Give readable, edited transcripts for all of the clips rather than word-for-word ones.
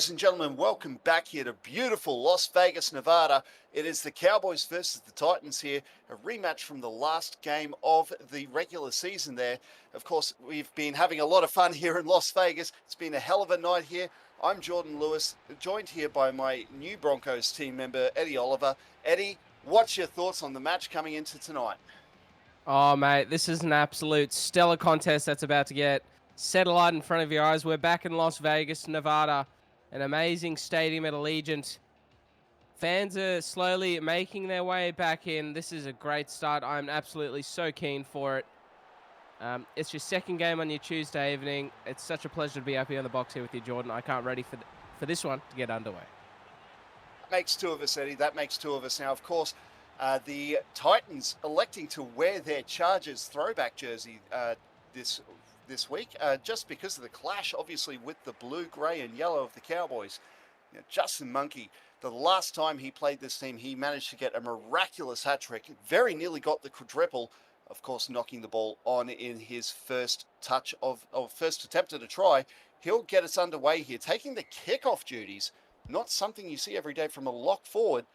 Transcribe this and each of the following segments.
Ladies and gentlemen, welcome back here to beautiful Las Vegas, Nevada. It is the Cowboys versus the Titans here, a rematch from the last game of the regular season there. Of course, we've been having a lot of fun here in Las Vegas. It's been a hell of a night here. I'm Jordan Lewis, joined here by my new Broncos team member, Eddie Oliver. Eddie, what's your thoughts on the match coming into tonight? Oh, mate, this is an absolute stellar contest that's about to get set alight in front of your eyes. We're back in Las Vegas, Nevada, an amazing stadium at Allegiant. Fans are slowly making their way back in. This is a great start. I'm absolutely so keen for it. It's your second game on your Tuesday evening. It's such a pleasure to be up here on the box here with you, Jordan. I can't ready for this one to get underway. That makes two of us, Eddie. That makes two of us. Now, of course, the Titans electing to wear their Chargers throwback jersey this week, just because of the clash, obviously, with the blue, grey, and yellow of the Cowboys. Now, Justin Monkey, the last time he played this team, he managed to get a miraculous hat-trick. Very nearly got the quadruple, of course, knocking the ball on in his first first attempt at a try. He'll get us underway here, taking the kickoff duties. Not something you see every day from a lock forward.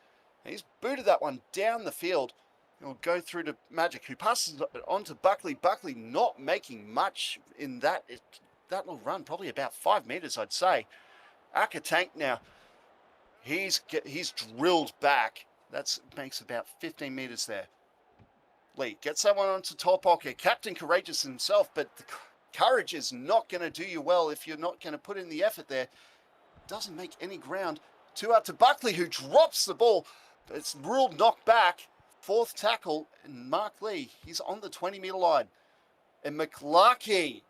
He's booted that one down the field. He'll go through to Magic, who passes it on to Buckley. Buckley not making much in that little run, probably about 5 meters, I'd say. Akatank now, he's drilled back. That makes about 15 meters there. Lee gets that one onto Tolpoka. Captain Courageous himself, but the courage is not going to do you well if you're not going to put in the effort there. Doesn't make any ground. Two out to Buckley, who drops the ball. It's ruled knocked back. Fourth tackle, and Mark Lee, he's on the 20-meter line. And McLarkey,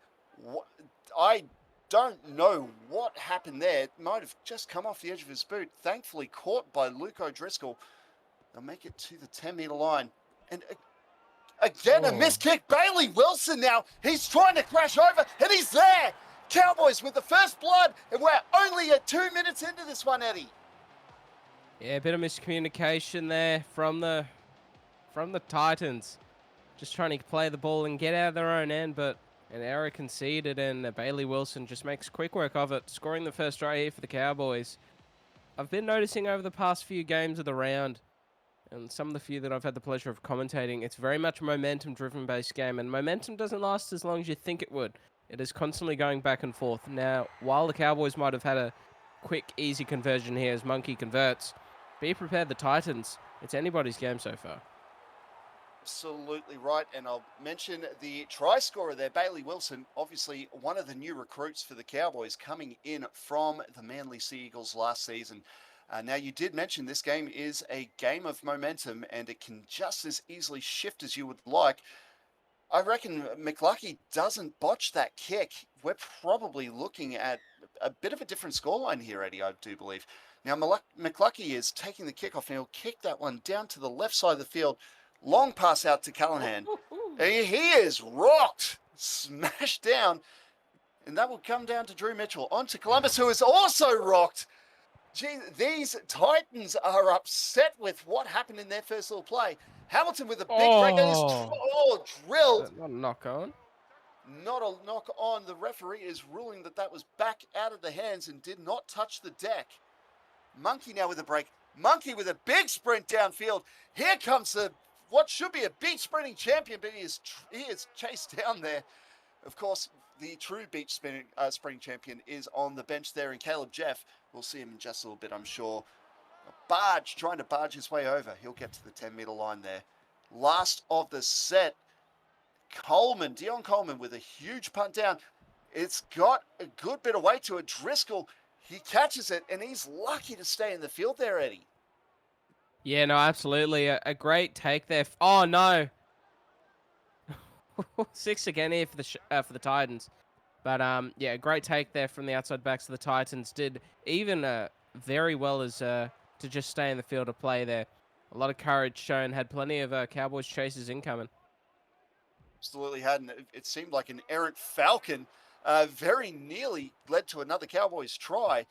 I don't know what happened there. It might have just come off the edge of his boot. Thankfully caught by Luke O'Driscoll. They'll make it to the 10-meter line. And again, a missed kick. Bailey Wilson now, he's trying to crash over, and he's there. Cowboys with the first blood, and we're only at 2 minutes into this one, Eddie. Yeah, a bit of miscommunication there from the Titans. Just trying to play the ball and get out of their own end, but an error conceded, and Bailey Wilson just makes quick work of it, scoring the first try here for the Cowboys. I've been noticing over the past few games of the round, and some of the few that I've had the pleasure of commentating, it's very much a momentum-driven based game, and momentum doesn't last as long as you think it would. It is constantly going back and forth. Now, while the Cowboys might have had a quick, easy conversion here as Monkey converts, be prepared, the Titans, it's anybody's game so far. Absolutely right, and I'll mention the try scorer there, Bailey Wilson, obviously one of the new recruits for the Cowboys coming in from the Manly Sea Eagles last season. Now, you did mention this game is a game of momentum, and it can just as easily shift as you would like. I reckon McLarkey doesn't botch that kick. We're probably looking at a bit of a different scoreline here, Eddie, I do believe. Now, McLarkey is taking the kickoff, and he'll kick that one down to the left side of the field. Long pass out to Callahan. He is rocked, smashed down, and that will come down to Drew Mitchell. On to Columbus, who is also rocked. Gee, these Titans are upset with what happened in their first little play. Hamilton with a big break, and is drilled. Not a knock on. Not a knock on. The referee is ruling that was back out of the hands and did not touch the deck. Monkey now with a break. Monkey with a big sprint downfield. Here comes what should be a beach sprinting champion, but he is chased down there. Of course, the true beach sprinting champion is on the bench there in Caleb Jeff. We'll see him in just a little bit, I'm sure. Trying to barge his way over. He'll get to the 10-meter line there. Last of the set. Dion Coleman with a huge punt down. It's got a good bit of weight to it. Driscoll, he catches it, and he's lucky to stay in the field there, Eddie. Yeah, no, absolutely. A great take there. Oh, no. 6 again here for the Titans. But, yeah, a great take there from the outside backs of the Titans. Did even very well as to just stay in the field of play there. A lot of courage shown. Had plenty of Cowboys chasers incoming. Absolutely had. And it seemed like an errant falcon. Very nearly led to another Cowboys try.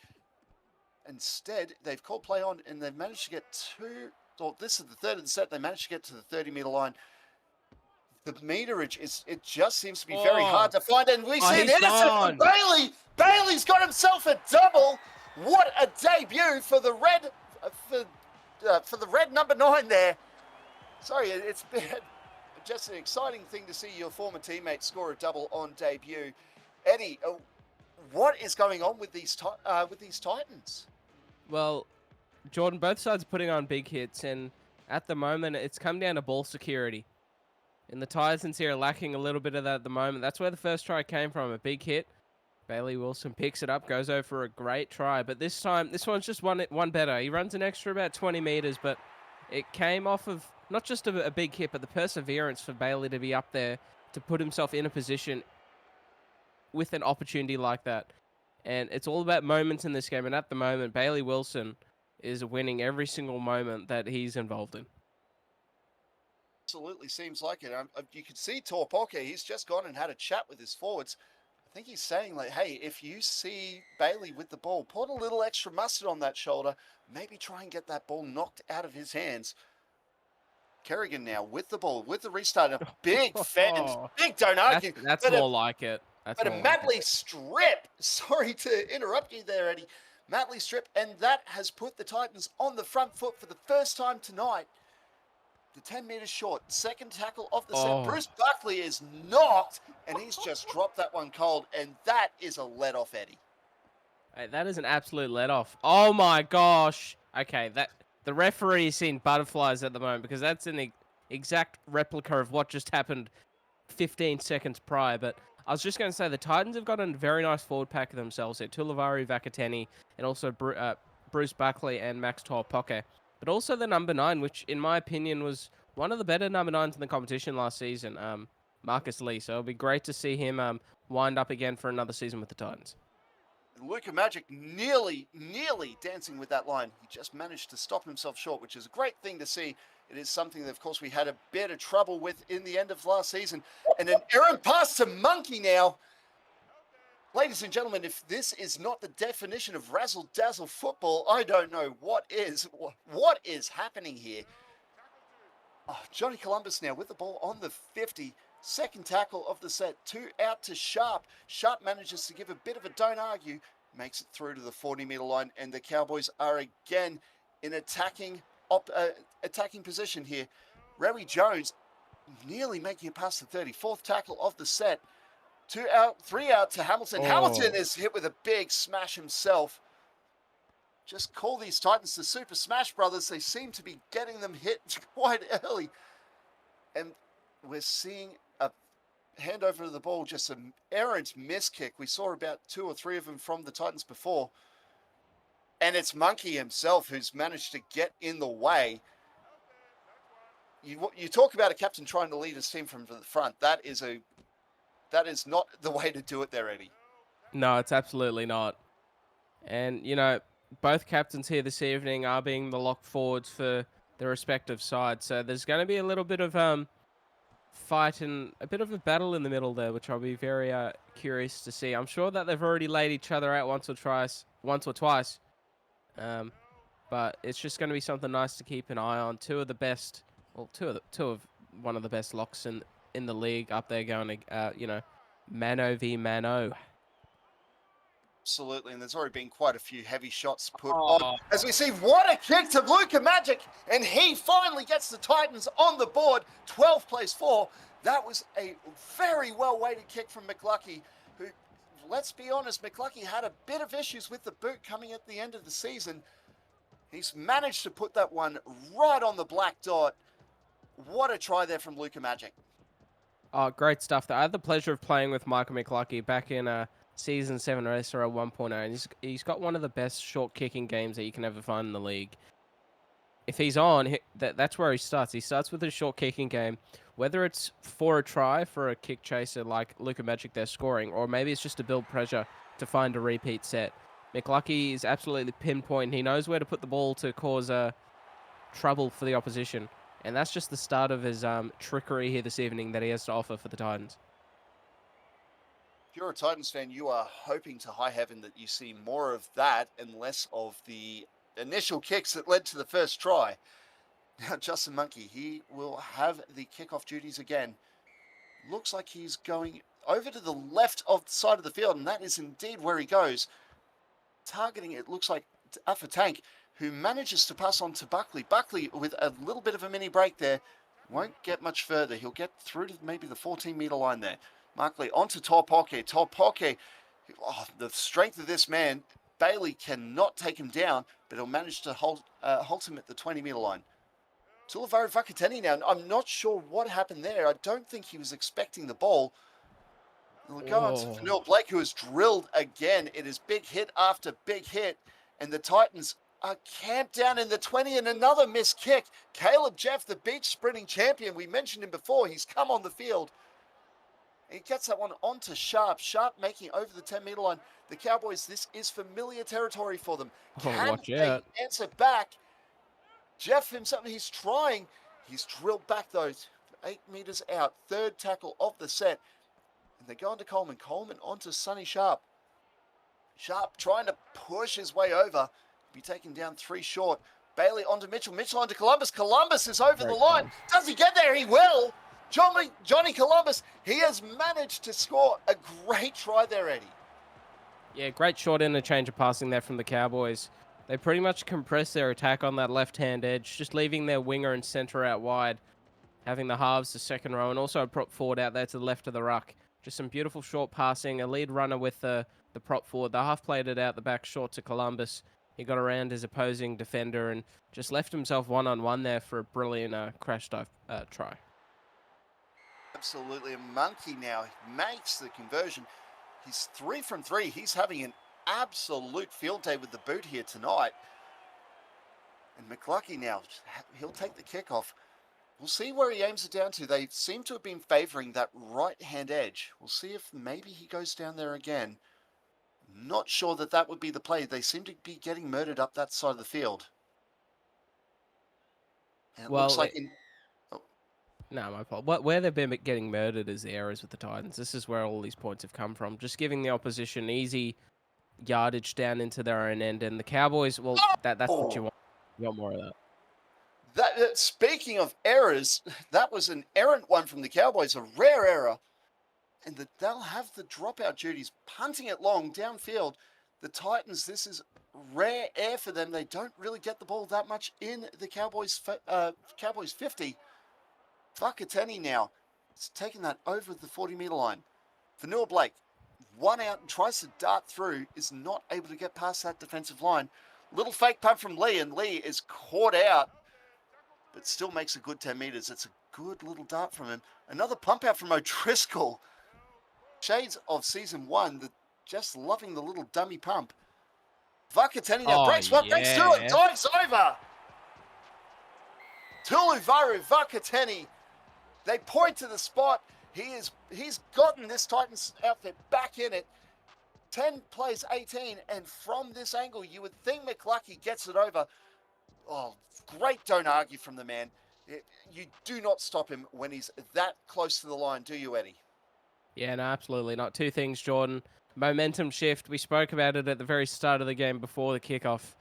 Instead, they've called play on, and they've managed to get this is the third of the set. They managed to get to the 30-meter line. The meterage it just seems to be very hard to find, and we see an intercept from Bailey. Bailey's got himself a double. What a debut for the red, for the red number 9 there. Sorry, it's been just an exciting thing to see your former teammate score a double on debut. Eddie, what is going on with these Titans? Well, Jordan, both sides are putting on big hits, and at the moment, it's come down to ball security. And the Titans here are lacking a little bit of that at the moment. That's where the first try came from, a big hit. Bailey Wilson picks it up, goes over for a great try. But this time, this one's just one better. He runs an extra about 20 meters, but it came off of not just a big hit, but the perseverance for Bailey to be up there to put himself in a position with an opportunity like that. And it's all about moments in this game. And at the moment, Bailey Wilson is winning every single moment that he's involved in. Absolutely seems like it. You can see Torpoke, he's just gone and had a chat with his forwards. I think he's saying, like, hey, if you see Bailey with the ball, put a little extra mustard on that shoulder, maybe try and get that ball knocked out of his hands. Kerrigan now with the ball, with the restart, a big fend, big don't argue. That's more like it. But a Madley strip, sorry to interrupt you there, Eddie. Madley strip, and that has put the Titans on the front foot for the first time tonight. The 10 meters short, second tackle of the set. Bruce Buckley is knocked, and he's just dropped that one cold, and that is a let-off, Eddie. Hey, that is an absolute let-off. Oh my gosh. Okay, the referee is seeing butterflies at the moment because that's an exact replica of what just happened 15 seconds prior. But I was just going to say the Titans have got a very nice forward pack of themselves here. Tulavari Vakateni and also Bruce Buckley and Max Torpoke. But also the number 9, which in my opinion was one of the better number 9s in the competition last season, Marcus Lee. So it'll be great to see him wind up again for another season with the Titans. Luka Magic nearly dancing with that line. He just managed to stop himself short, which is a great thing to see. It is something that, of course, we had a bit of trouble with in the end of last season. And an errant pass to Monkey now. Ladies and gentlemen, if this is not the definition of razzle-dazzle football, I don't know what is. What is happening here? Oh, Johnny Columbus now with the ball on the 50. Second tackle of the set. 2 out to Sharp. Sharp manages to give a bit of a don't argue. Makes it through to the 40-meter line. And the Cowboys are again in attacking position here. Rowie Jones nearly making it past the 30. Fourth tackle of the set. 2 out, 3 out to Hamilton. Hamilton is hit with a big smash himself. Just call these Titans the Super Smash Brothers. They seem to be getting them hit quite early. And we're seeing a handover of the ball, just an errant miss kick. We saw about 2 or 3 of them from the Titans before. And it's Monkey himself who's managed to get in the way. You talk about a captain trying to lead his team from the front. That is not the way to do it there, Eddie. No, it's absolutely not. And, you know, both captains here this evening are being the lock forwards for their respective sides. So there's going to be a little bit of fight and a bit of a battle in the middle there, which I'll be very curious to see. I'm sure that they've already laid each other out once or twice. But it's just going to be something nice to keep an eye on. Two of one of the best locks in the league up there going, mano v mano. Absolutely, and there's already been quite a few heavy shots put on. As we see, what a kick to Luka Magic, and he finally gets the Titans on the board. 12 plays 4. That was a very well-weighted kick from McLucky, who, let's be honest, McLucky had a bit of issues with the boot coming at the end of the season. He's managed to put that one right on the black dot. What a try there from Luka Magic. Oh, great stuff. I had the pleasure of playing with Michael McLucky back in Season 7 or SRL 1.0, and he's got one of the best short kicking games that you can ever find in the league. If he's on, that's where he starts. He starts with a short kicking game, whether it's for a try, for a kick chaser like Luka Magic they're scoring, or maybe it's just to build pressure to find a repeat set. McLucky is absolutely pinpoint. He knows where to put the ball to cause trouble for the opposition. And that's just the start of his trickery here this evening that he has to offer for the Titans. If you're a Titans fan, you are hoping to high heaven that you see more of that and less of the initial kicks that led to the first try. Now, Justin Monkey, he will have the kickoff duties again. Looks like he's going over to the left of the side of the field, and that is indeed where he goes. targeting, it looks like, Alpha Tank, who manages to pass on to Buckley. Buckley, with a little bit of a mini break there, won't get much further. He'll get through to maybe the 14-meter line there. Markley onto Torpoke. Torpoke, the strength of this man, Bailey cannot take him down, but he'll manage to halt him at the 20-meter line. Tulivaru Vakateni now, I'm not sure what happened there. I don't think he was expecting the ball. We'll go on to Fanil Blake, who has drilled again. It is big hit after big hit, and the Titans are camped down in the 20, and another missed kick. Caleb Jeff, the beach sprinting champion, we mentioned him before. He's come on the field. He gets that one onto Sharp. Sharp making over the 10-meter line. The Cowboys, this is familiar territory for them. Can they answer back? Jeff himself, he's trying. He's drilled back, though, 8 meters out. Third tackle of the set. And they go on to Coleman. Coleman onto Sonny Sharp. Sharp trying to push his way over. Be taken down 3 short. Bailey onto Mitchell. Mitchell onto Columbus. Columbus is over the line. Does he get there? He will. Johnny Columbus, he has managed to score a great try there, Eddie. Yeah, great short interchange of passing there from the Cowboys. They pretty much compressed their attack on that left-hand edge, just leaving their winger and centre out wide, having the halves, the second row, and also a prop forward out there to the left of the ruck. Just some beautiful short passing, a lead runner with the prop forward. The half played it out the back short to Columbus. He got around his opposing defender and just left himself one-on-one there for a brilliant crash dive try. Absolutely a monkey now. He makes the conversion. He's 3 from 3. He's having an absolute field day with the boot here tonight. And McLucky now, he'll take the kickoff. We'll see where he aims it down to. They seem to have been favouring that right-hand edge. We'll see if maybe he goes down there again. Not sure that would be the play. They seem to be getting murdered up that side of the field. And it looks like... No, my fault. Where they've been getting murdered is the errors with the Titans. This is where all these points have come from. Just giving the opposition easy yardage down into their own end. And the Cowboys, well, that's what you want. You want more of that. Speaking of errors, that was an errant one from the Cowboys, a rare error. And they'll have the dropout duties, punting it long downfield. The Titans, this is rare air for them. They don't really get the ball that much in the Cowboys 50. Vakateni now. It's taken that over the 40-meter line. Fanil Blake, one out and tries to dart through, is not able to get past that defensive line. Little fake punt from Lee, and Lee is caught out, but still makes a good 10 meters. It's a good little dart from him. Another pump out from O'Driscoll. Shades of season 1, just loving the little dummy pump. Vakateni now breaks one, breaks 2, and dives over. Tuluvaru Vakateni. They point to the spot. He's gotten this Titans outfit back in it. 10 plays 18, and from this angle, you would think McLucky gets it over. Oh, great don't argue from the man. You do not stop him when he's that close to the line, do you, Eddie? Yeah, no, absolutely not. 2 things, Jordan. Momentum shift. We spoke about it at the very start of the game before the kickoff.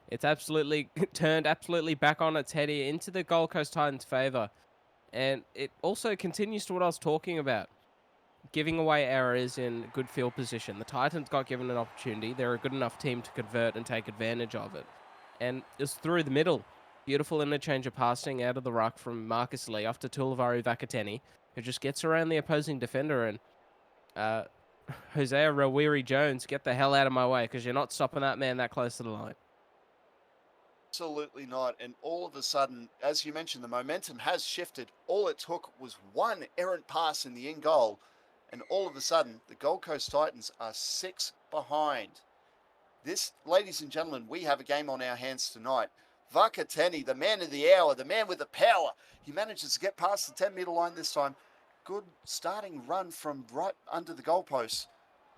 It's absolutely turned back on its head here into the Gold Coast Titans' favour. And it also continues to what I was talking about. Giving away errors in good field position. The Titans got given an opportunity. They're a good enough team to convert and take advantage of it. And it's through the middle. Beautiful interchange of passing out of the ruck from Marcus Lee off to Tuluvaru Vakateni, who just gets around the opposing defender. And Hosea Rawiri Jones, get the hell out of my way, because you're not stopping that man that close to the line. Absolutely not. And all of a sudden, as you mentioned, the momentum has shifted. All it took was one errant pass in the in goal. And all of a sudden, the Gold Coast Titans are 6 behind. This, ladies and gentlemen, we have a game on our hands tonight. Vakateni, the man of the hour, the man with the power. He manages to get past the 10-meter line this time. Good starting run from right under the goalpost.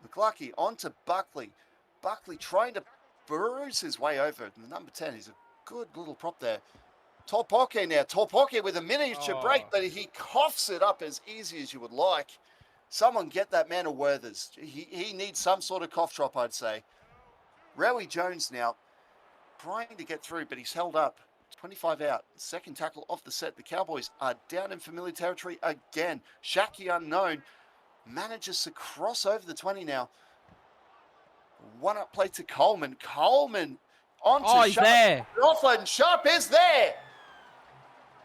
McLucky onto Buckley. Buckley trying to bruise his way over. Number 10, he's a good little prop there. Torpoke now. Torpoke with a miniature break, but he coughs it up as easy as you would like. Someone get that man a Werther's. He needs some sort of cough drop, I'd say. Rowie Jones now trying to get through, but he's held up. 25 out. Second tackle off the set. The Cowboys are down in familiar territory again. Shaki Unknown manages to cross over the 20 now. One up play to Coleman. Coleman on Oh, to he's Sharp. there. Offload, and Sharp is there.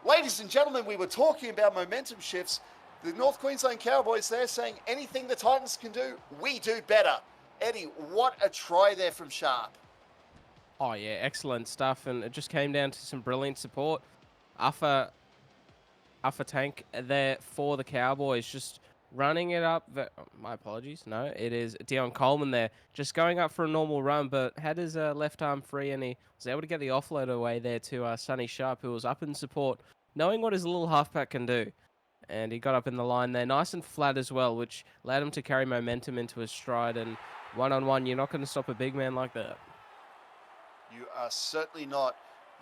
Ladies and gentlemen, we were talking about momentum shifts. The North Queensland Cowboys, they're saying anything the Titans can do, we do better. Eddie, what a try there from Sharp. Oh, yeah, excellent stuff. And it just came down to some brilliant support. Upper tank there for the Cowboys, just running it up. My apologies. No, it is Dion Coleman there, just going up for a normal run, but had his left arm free, and he was able to get the offload away there to Sonny Sharp, who was up in support, knowing what his little halfback can do. And he got up in the line there, nice and flat as well, which allowed him to carry momentum into his stride. And one-on-one, you're not going to stop a big man like that. You are certainly not.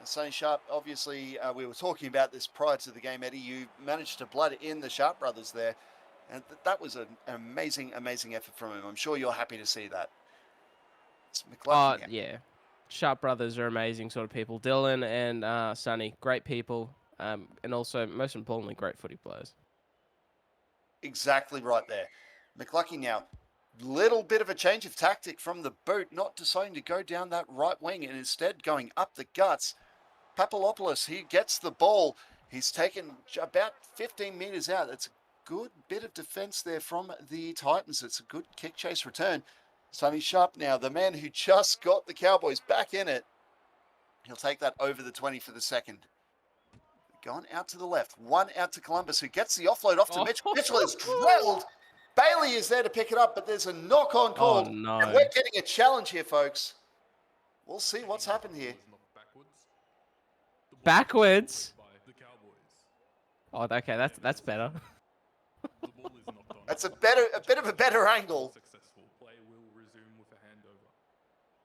Sonny Sharp, obviously, we were talking about this prior to the game, Eddie. You managed to blood in the Sharp brothers there. And that was an amazing, amazing effort from him. I'm sure you're happy to see that. It's McLaughlin. Yeah. Sharp brothers are amazing sort of people. Dylan and Sonny, great people. And also, most importantly, great footy players. Exactly right there. McLucky now, little bit of a change of tactic from the boot, not deciding to go down that right wing and instead going up the guts. Papalopoulos, he gets the ball. He's taken about 15 metres out. That's a good bit of defence there from the Titans. It's a good kick chase return. Sonny Sharp now, the man who just got the Cowboys back in it. He'll take that over the 20 for the second. Gone out to the left. One out to Columbus, who gets the offload off to Mitchell. Mitchell is drilled. Bailey is there to pick it up, but there's a knock-on called. Oh, no. And we're getting a challenge here, folks. We'll see what's happened here. Backwards? Oh, okay, that's better. That's a bit of a better angle.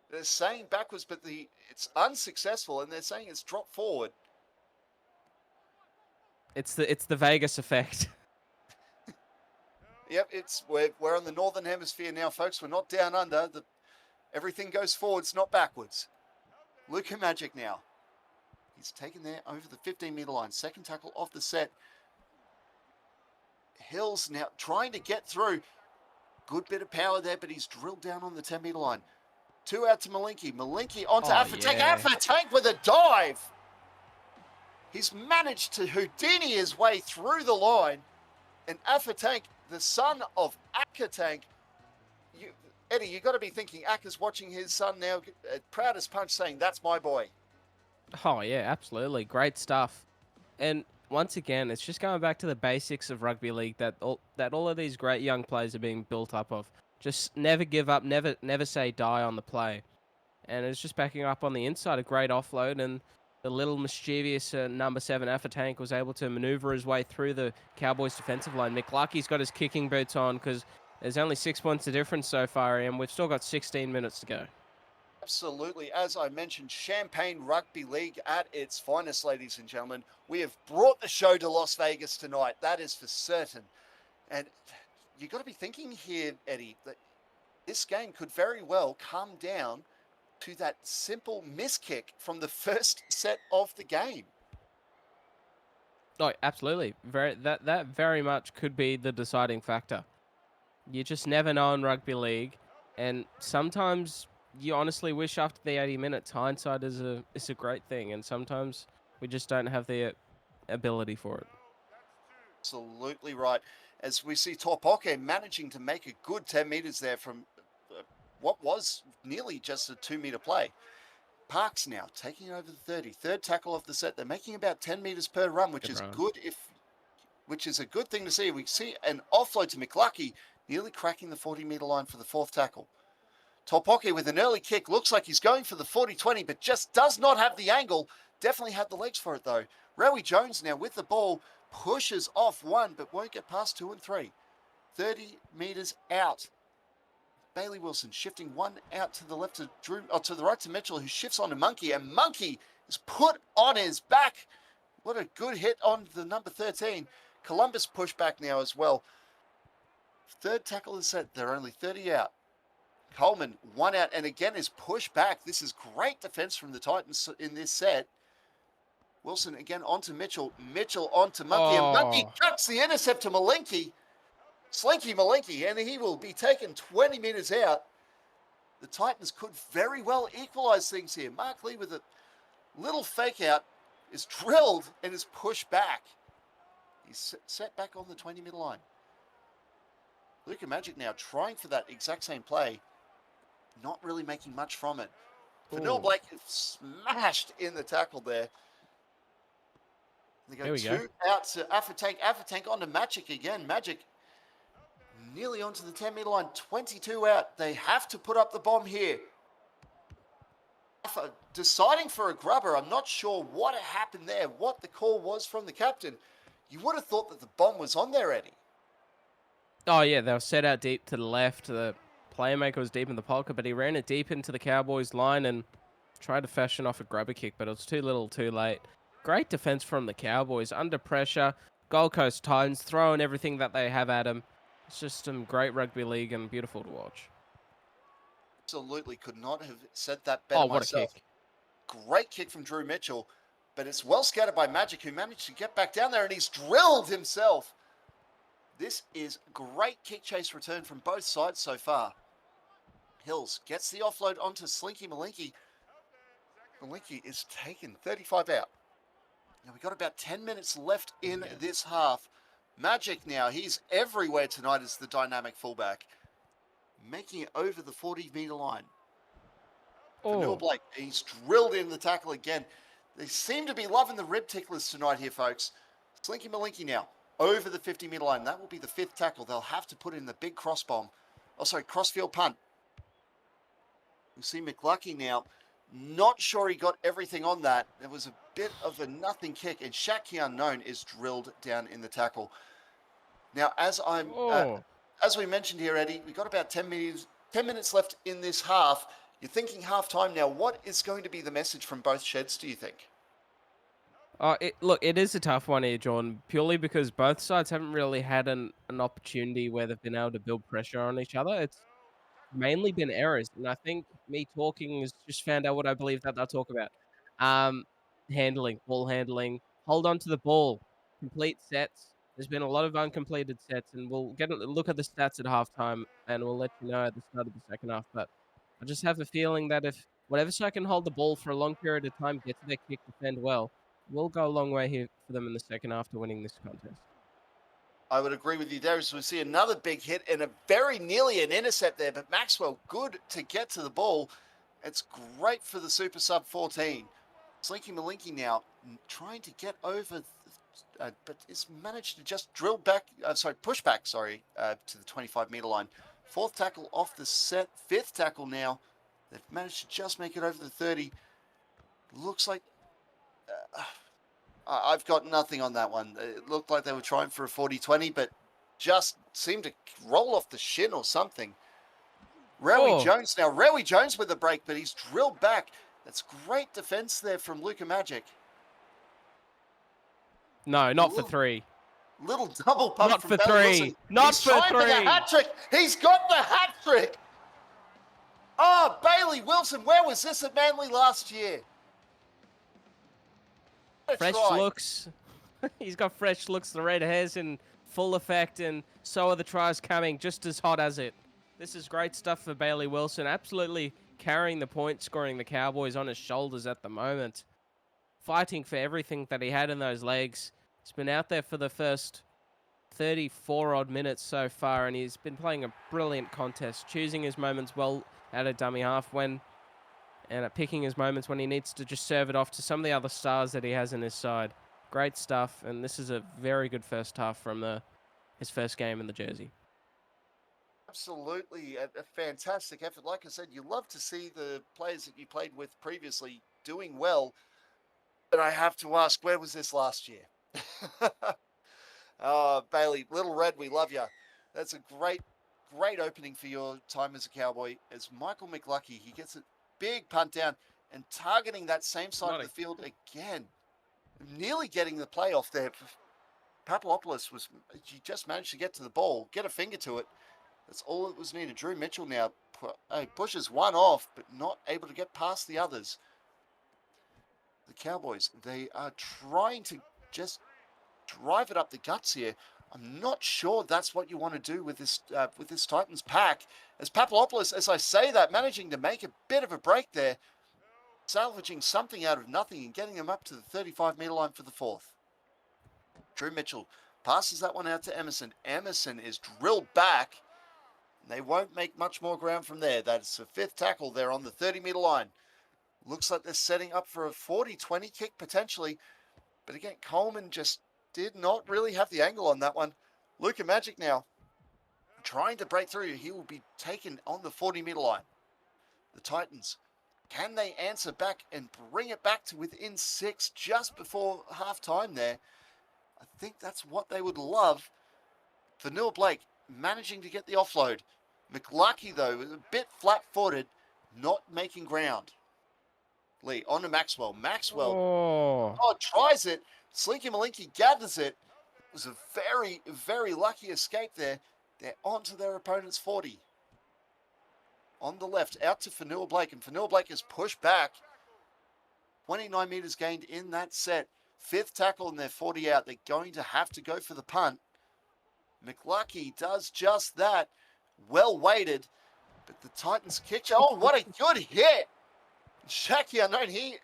They're saying backwards, but it's unsuccessful, and they're saying it's dropped forward. It's the Vegas effect. Yep, we're on the northern hemisphere now, folks. We're not down under. Everything goes forwards, not backwards. Luka Magic now. He's taken there over the 15-metre line. Second tackle off the set. Hills now trying to get through. Good bit of power there, but he's drilled down on the 10-metre line. Two out to Malinky. Malinky onto Afatank. Yeah. Afatank with a dive. He's managed to Houdini his way through the line. And Afatank, the son of Akatank, Eddie, you've got to be thinking Aka's watching his son now, proud as punch, saying, that's my boy. Oh, yeah, absolutely. Great stuff. And once again, it's just going back to the basics of rugby league that all of these great young players are being built up of. Just never give up, never say die on the play. And it's just backing up on the inside, a great offload, and the little mischievous number 7 Afatank was able to maneuver his way through the Cowboys' defensive line. McLucky's got his kicking boots on because there's only 6 points of difference so far, and we've still got 16 minutes to go. Absolutely. As I mentioned, Champagne Rugby League at its finest, ladies and gentlemen. We have brought the show to Las Vegas tonight. That is for certain. And you've got to be thinking here, Eddie, that this game could very well come down to that simple miss kick from the first set of the game. Oh, absolutely. That very much could be the deciding factor. You just never know in rugby league, and sometimes you honestly wish after the 80 minutes hindsight is a great thing, and sometimes we just don't have the ability for it. Absolutely right. As we see Torpoke managing to make a good 10 metres there from what was nearly just a 2-metre play. Parks now taking over the 30. Third tackle of the set. They're making about 10 metres per run, which is a good thing to see. We see an offload to McLucky, nearly cracking the 40-metre line for the fourth tackle. Torpoke with an early kick. Looks like he's going for the 40-20, but just does not have the angle. Definitely had the legs for it, though. Rowie Jones now with the ball. Pushes off one, but won't get past 2 and 3. 30 metres out. Bailey Wilson shifting one out to the left to Drew, or to the right to Mitchell, who shifts on to Monkey, and Monkey is put on his back. What a good hit on the number 13. Columbus push back now as well. Third tackle is set. They're only 30 out. Coleman, one out, and again is pushed back. This is great defense from the Titans in this set. Wilson again onto Mitchell. Mitchell onto Monkey, and Monkey cuts the intercept to Malinky. Slinky Malinky, and he will be taken 20 metres out. the Titans could very well equalise things here. Mark Lee with a little fake out is drilled and is pushed back. He's set back on the 20-metre line. Luka Magic now trying for that exact same play. Not really making much from it. Vanilla Blake smashed in the tackle there. They go two out to Afatank. Afatank onto Magic again. Magic nearly onto the 10-metre line. 22 out. They have to put up the bomb here. Deciding for a grubber. I'm not sure what happened there, what the call was from the captain. You would have thought that the bomb was on there, Eddie. Oh, yeah, they were set out deep to the left. The playmaker was deep in the pocket, but he ran it deep into the Cowboys' line and tried to fashion off a grubber kick, but it was too little too late. Great defense from the Cowboys. Under pressure, Gold Coast Titans throwing everything that they have at them. It's just some great rugby league and beautiful to watch. Absolutely could not have said that better myself. What a kick. Great kick from Drew Mitchell, but it's well scattered by Magic, who managed to get back down there, and he's drilled himself. This is great kick chase return from both sides so far. Hills gets the offload onto Slinky Malinky. Malinky is taken 35 out. Now we've got about 10 minutes left in this half. Magic now, he's everywhere tonight as the dynamic fullback. Making it over the 40-metre line. Vanilla Blake, he's drilled in the tackle again. They seem to be loving the rib ticklers tonight here, folks. Slinky Malinky now, over the 50-metre line. That will be the 5th tackle. They'll have to put in the big cross bomb. Oh, sorry, crossfield punt. You see McLucky now. Not sure he got everything on that. There was a bit of a nothing kick, and Shaq Unknown is drilled down in the tackle. Now, as we mentioned here, Eddie, we've got about 10 minutes left in this half. You're thinking half-time now. What is going to be the message from both sheds, do you think? Look, it is a tough one here, John, purely because both sides haven't really had an opportunity where they've been able to build pressure on each other. It's mainly been errors, and I think me talking has just found out what I believe that they'll talk about. Ball handling, hold on to the ball, complete sets. There's been a lot of uncompleted sets, and we'll get a look at the stats at halftime, and we'll let you know at the start of the second half. But I just have a feeling that if whatever side can hold the ball for a long period of time, get to their kick, defend well, we'll go a long way here for them in the second half to winning this contest. I would agree with you there as we see another big hit and a very nearly an intercept there, but Maxwell good to get to the ball. It's great for the Super Sub 14. Slinky Malinky now trying to get over, but it's managed to just push back, to the 25-metre line. 4th tackle off the set, 5th tackle now. They've managed to just make it over the 30. Looks like... I've got nothing on that one. It looked like they were trying for a 40-20, but just seemed to roll off the shin or something. Rowie Jones now. Rowie Jones with a break, but he's drilled back. That's great defense there from Luka Magic. No, not for 3. Little double pump not from for Bailey 3. Wilson. Not he's for 3. For the hat trick. He's got the hat trick. Oh, Bailey Wilson, where was this at Manly last year? Fresh looks. He's got fresh looks. The red hair's in full effect, and so are the tries coming just as hot as it. This is great stuff for Bailey Wilson. Absolutely carrying the point, scoring the Cowboys on his shoulders at the moment. Fighting for everything that he had in those legs. He's been out there for the first 34-odd minutes so far, and he's been playing a brilliant contest, choosing his moments well out of dummy half and picking his moments when he needs to just serve it off to some of the other stars that he has in his side. Great stuff, and this is a very good first half from his first game in the jersey. Absolutely, a fantastic effort. Like I said, you love to see the players that you played with previously doing well, but I have to ask, where was this last year? Oh, Bailey, Little Red, we love you. That's a great opening for your time as a Cowboy. As Michael McLucky, he gets a big punt down and targeting that same side of the field again. Nearly getting the play off there. Papalopoulos he just managed to get to the ball, get a finger to it. That's all that was needed. Drew Mitchell now pushes one off, but not able to get past the others. The Cowboys, they are trying to just drive it up the guts here. I'm not sure that's what you want to do with this Titans pack. As Papalopoulos, as I say that, managing to make a bit of a break there, salvaging something out of nothing and getting them up to the 35-metre line for the fourth. Drew Mitchell passes that one out to Emerson. Emerson is drilled back. They won't make much more ground from there. That's the fifth tackle there on the 30-metre line. Looks like they're setting up for a 40-20 kick potentially. But again, Coleman just did not really have the angle on that one. Luka Magic now trying to break through. He will be taken on the 40-metre line. The Titans, can they answer back and bring it back to within 6 just before half-time there? I think that's what they would love. Vanilla Blake managing to get the offload. McLucky, though, was a bit flat-footed, not making ground. Lee, on to Maxwell. Maxwell tries it. Slinky Malinky gathers it. It was a very, very lucky escape there. They're onto their opponent's 40. On the left, out to Fanua Blake, and Fanua Blake is pushed back. 29 metres gained in that set. Fifth tackle and they're 40 out. They're going to have to go for the punt. McLucky does just that. Well weighted, but the Titans kick. Oh, what a good hit! Shaki Unknown, he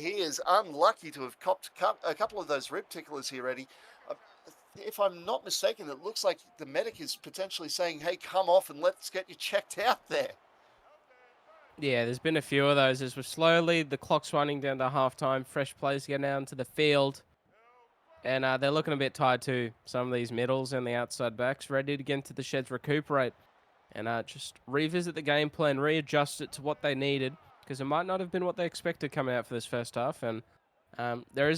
is unlucky to have copped a couple of those rib ticklers here, Eddie. If I'm not mistaken, it looks like the medic is potentially saying, hey, come off and let's get you checked out there. Yeah, there's been a few of those as we're slowly, the clock's running down to halftime, fresh players getting out into the field. And they're looking a bit tired too. Some of these middles and the outside backs ready to get into the sheds, recuperate, and just revisit the game plan, readjust it to what they needed, because it might not have been what they expected coming out for this first half. And there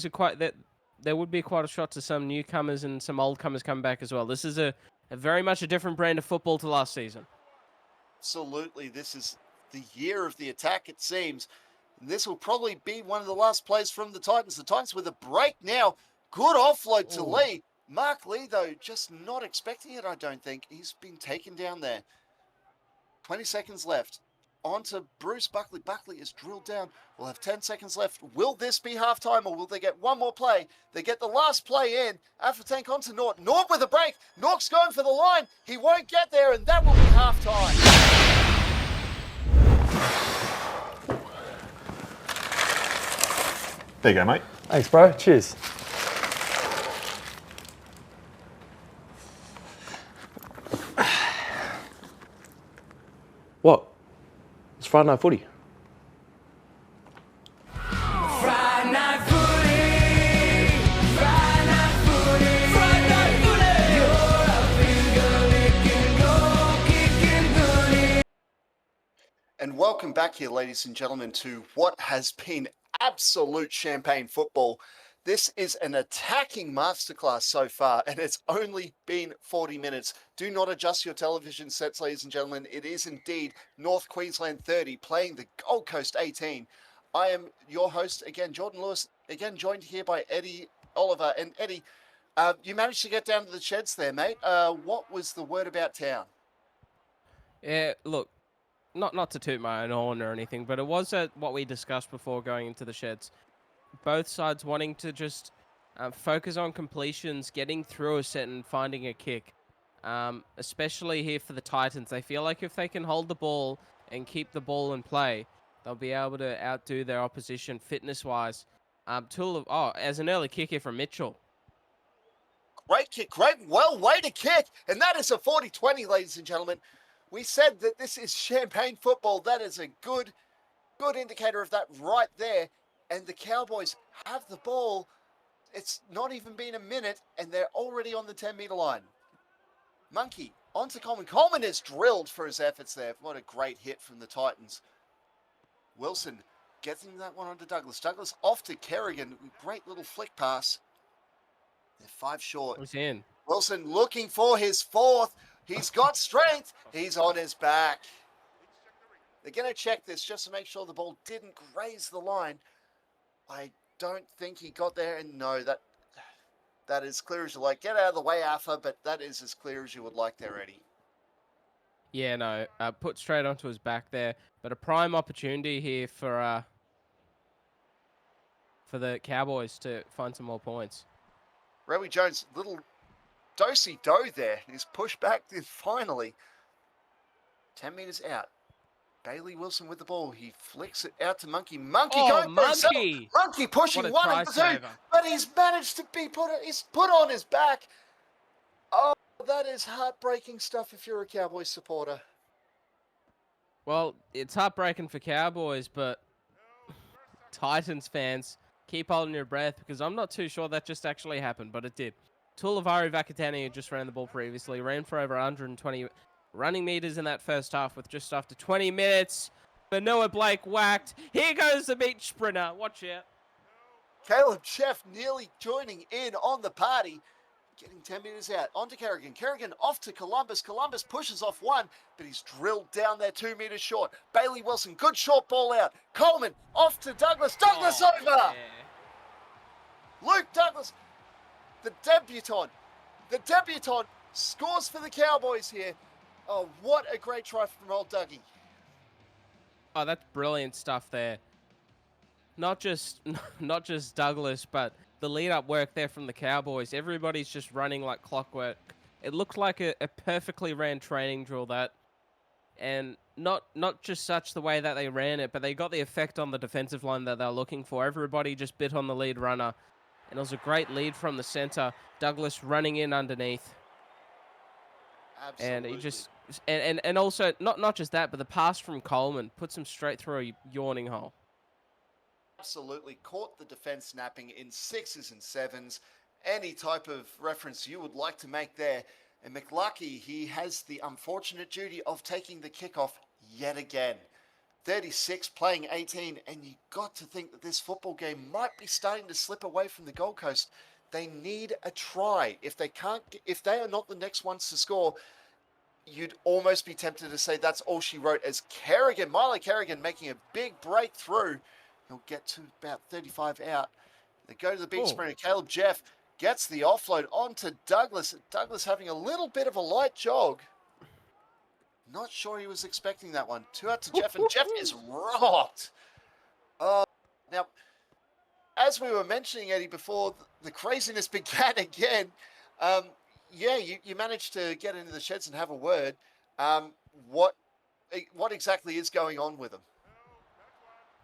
would be quite a shot to some newcomers and some old comers coming back as well. This is a very much a different brand of football to last season. Absolutely, this is the year of the attack, it seems. And this will probably be one of the last plays from the Titans. The Titans with a break now. Good offload to Lee. Mark Lee, though, just not expecting it, I don't think. He's been taken down there. 20 seconds left. On to Bruce Buckley. Buckley is drilled down. We'll have 10 seconds left. Will this be halftime or will they get one more play? They get the last play in. Alpha Tank onto Nort. Nort with a break. Nort's going for the line. He won't get there, and that will be halftime. There you go, mate. Thanks, bro. Cheers. What? It's Friday night footy. Friday night footy. Friday night footy. Friday night footy. You're a finger-licking, goal-kicking goodie. And welcome back here, ladies and gentlemen, to what has been absolute champagne football. This is an attacking masterclass so far, and it's only been 40 minutes. Do not adjust your television sets, ladies and gentlemen. It is indeed North Queensland 30 playing the Gold Coast 18. I am your host, again, Jordan Lewis, again joined here by Eddie Oliver. And Eddie, you managed to get down to the sheds there, mate. What was the word about town? Yeah, look, not to toot my own horn or anything, but it was what we discussed before going into the sheds. Both sides wanting to just focus on completions, getting through a set and finding a kick. Especially here for the Titans. They feel like if they can hold the ball and keep the ball in play, they'll be able to outdo their opposition fitness-wise. As an early kick here from Mitchell. Great kick, great, well-weighted kick. And that is a 40-20, ladies and gentlemen. We said that this is champagne football. That is a good indicator of that right there. And the Cowboys have the ball. It's not even been a minute, and they're already on the 10-metre line. Monkey onto Coleman. Coleman is drilled for his efforts there. What a great hit from the Titans. Wilson getting that one onto Douglas. Douglas off to Kerrigan. Great little flick pass. They're 5 short. Who's in? Wilson looking for his fourth. He's got strength. He's on his back. They're going to check this just to make sure the ball didn't graze the line. I don't think he got there, and no, that is clear as you like. Get out of the way, Alpha, but that is as clear as you would like there, Eddie. Yeah, no, put straight onto his back there, but a prime opportunity here for the Cowboys to find some more points. Rowie Jones, little do-si-do there. He's pushed back finally. 10 metres out. Bailey Wilson with the ball. He flicks it out to Monkey. Monkey Oh, going for himself. Monkey! Monkey pushing What a one try and two. saver. But he's managed to be he's put on his back. Oh, that is heartbreaking stuff if you're a Cowboys supporter. Well, it's heartbreaking for Cowboys, but Titans fans, keep holding your breath because I'm not too sure that just actually happened, but it did. Tulivari Vakatani, who just ran the ball previously, ran for over 120 running meters in that first half with just after 20 minutes. Manoa Blake whacked. Here goes the beach sprinter. Watch out. Caleb Jeff nearly joining in on the party. Getting 10 metres out. On to Kerrigan. Kerrigan off to Columbus. Columbus pushes off one, but he's drilled down there 2 metres short. Bailey Wilson, good short ball out. Coleman off to Douglas. Douglas over! Yeah. Luke Douglas, the debutant. The debutant scores for the Cowboys here. Oh, what a great try from old Dougie. Oh, that's brilliant stuff there. Not just Douglas, but the lead-up work there from the Cowboys. Everybody's just running like clockwork. It looked like a perfectly ran training drill, that. And not just such the way that they ran it, but they got the effect on the defensive line that they're looking for. Everybody just bit on the lead runner. And it was a great lead from the center. Douglas running in underneath. Absolutely. And he just and also not just that, but the pass from Coleman puts him straight through a yawning hole. Absolutely caught the defense snapping in 6s and 7s. Any type of reference you would like to make there. And McLucky, he has the unfortunate duty of taking the kickoff yet again. 36 playing 18, and you got to think that this football game might be starting to slip away from the Gold Coast. They need a try. If they are not the next ones to score, you'd almost be tempted to say that's all she wrote, as Kerrigan, Miley Kerrigan, making a big breakthrough. He'll get to about 35 out. They go to the beach sprinter. Caleb Jeff gets the offload onto Douglas. Douglas having a little bit of a light jog. Not sure he was expecting that one. 2 out to Jeff, and Jeff is rocked. Now, as we were mentioning, Eddie, before the craziness began again, yeah, you managed to get into the sheds and have a word. What exactly is going on with them?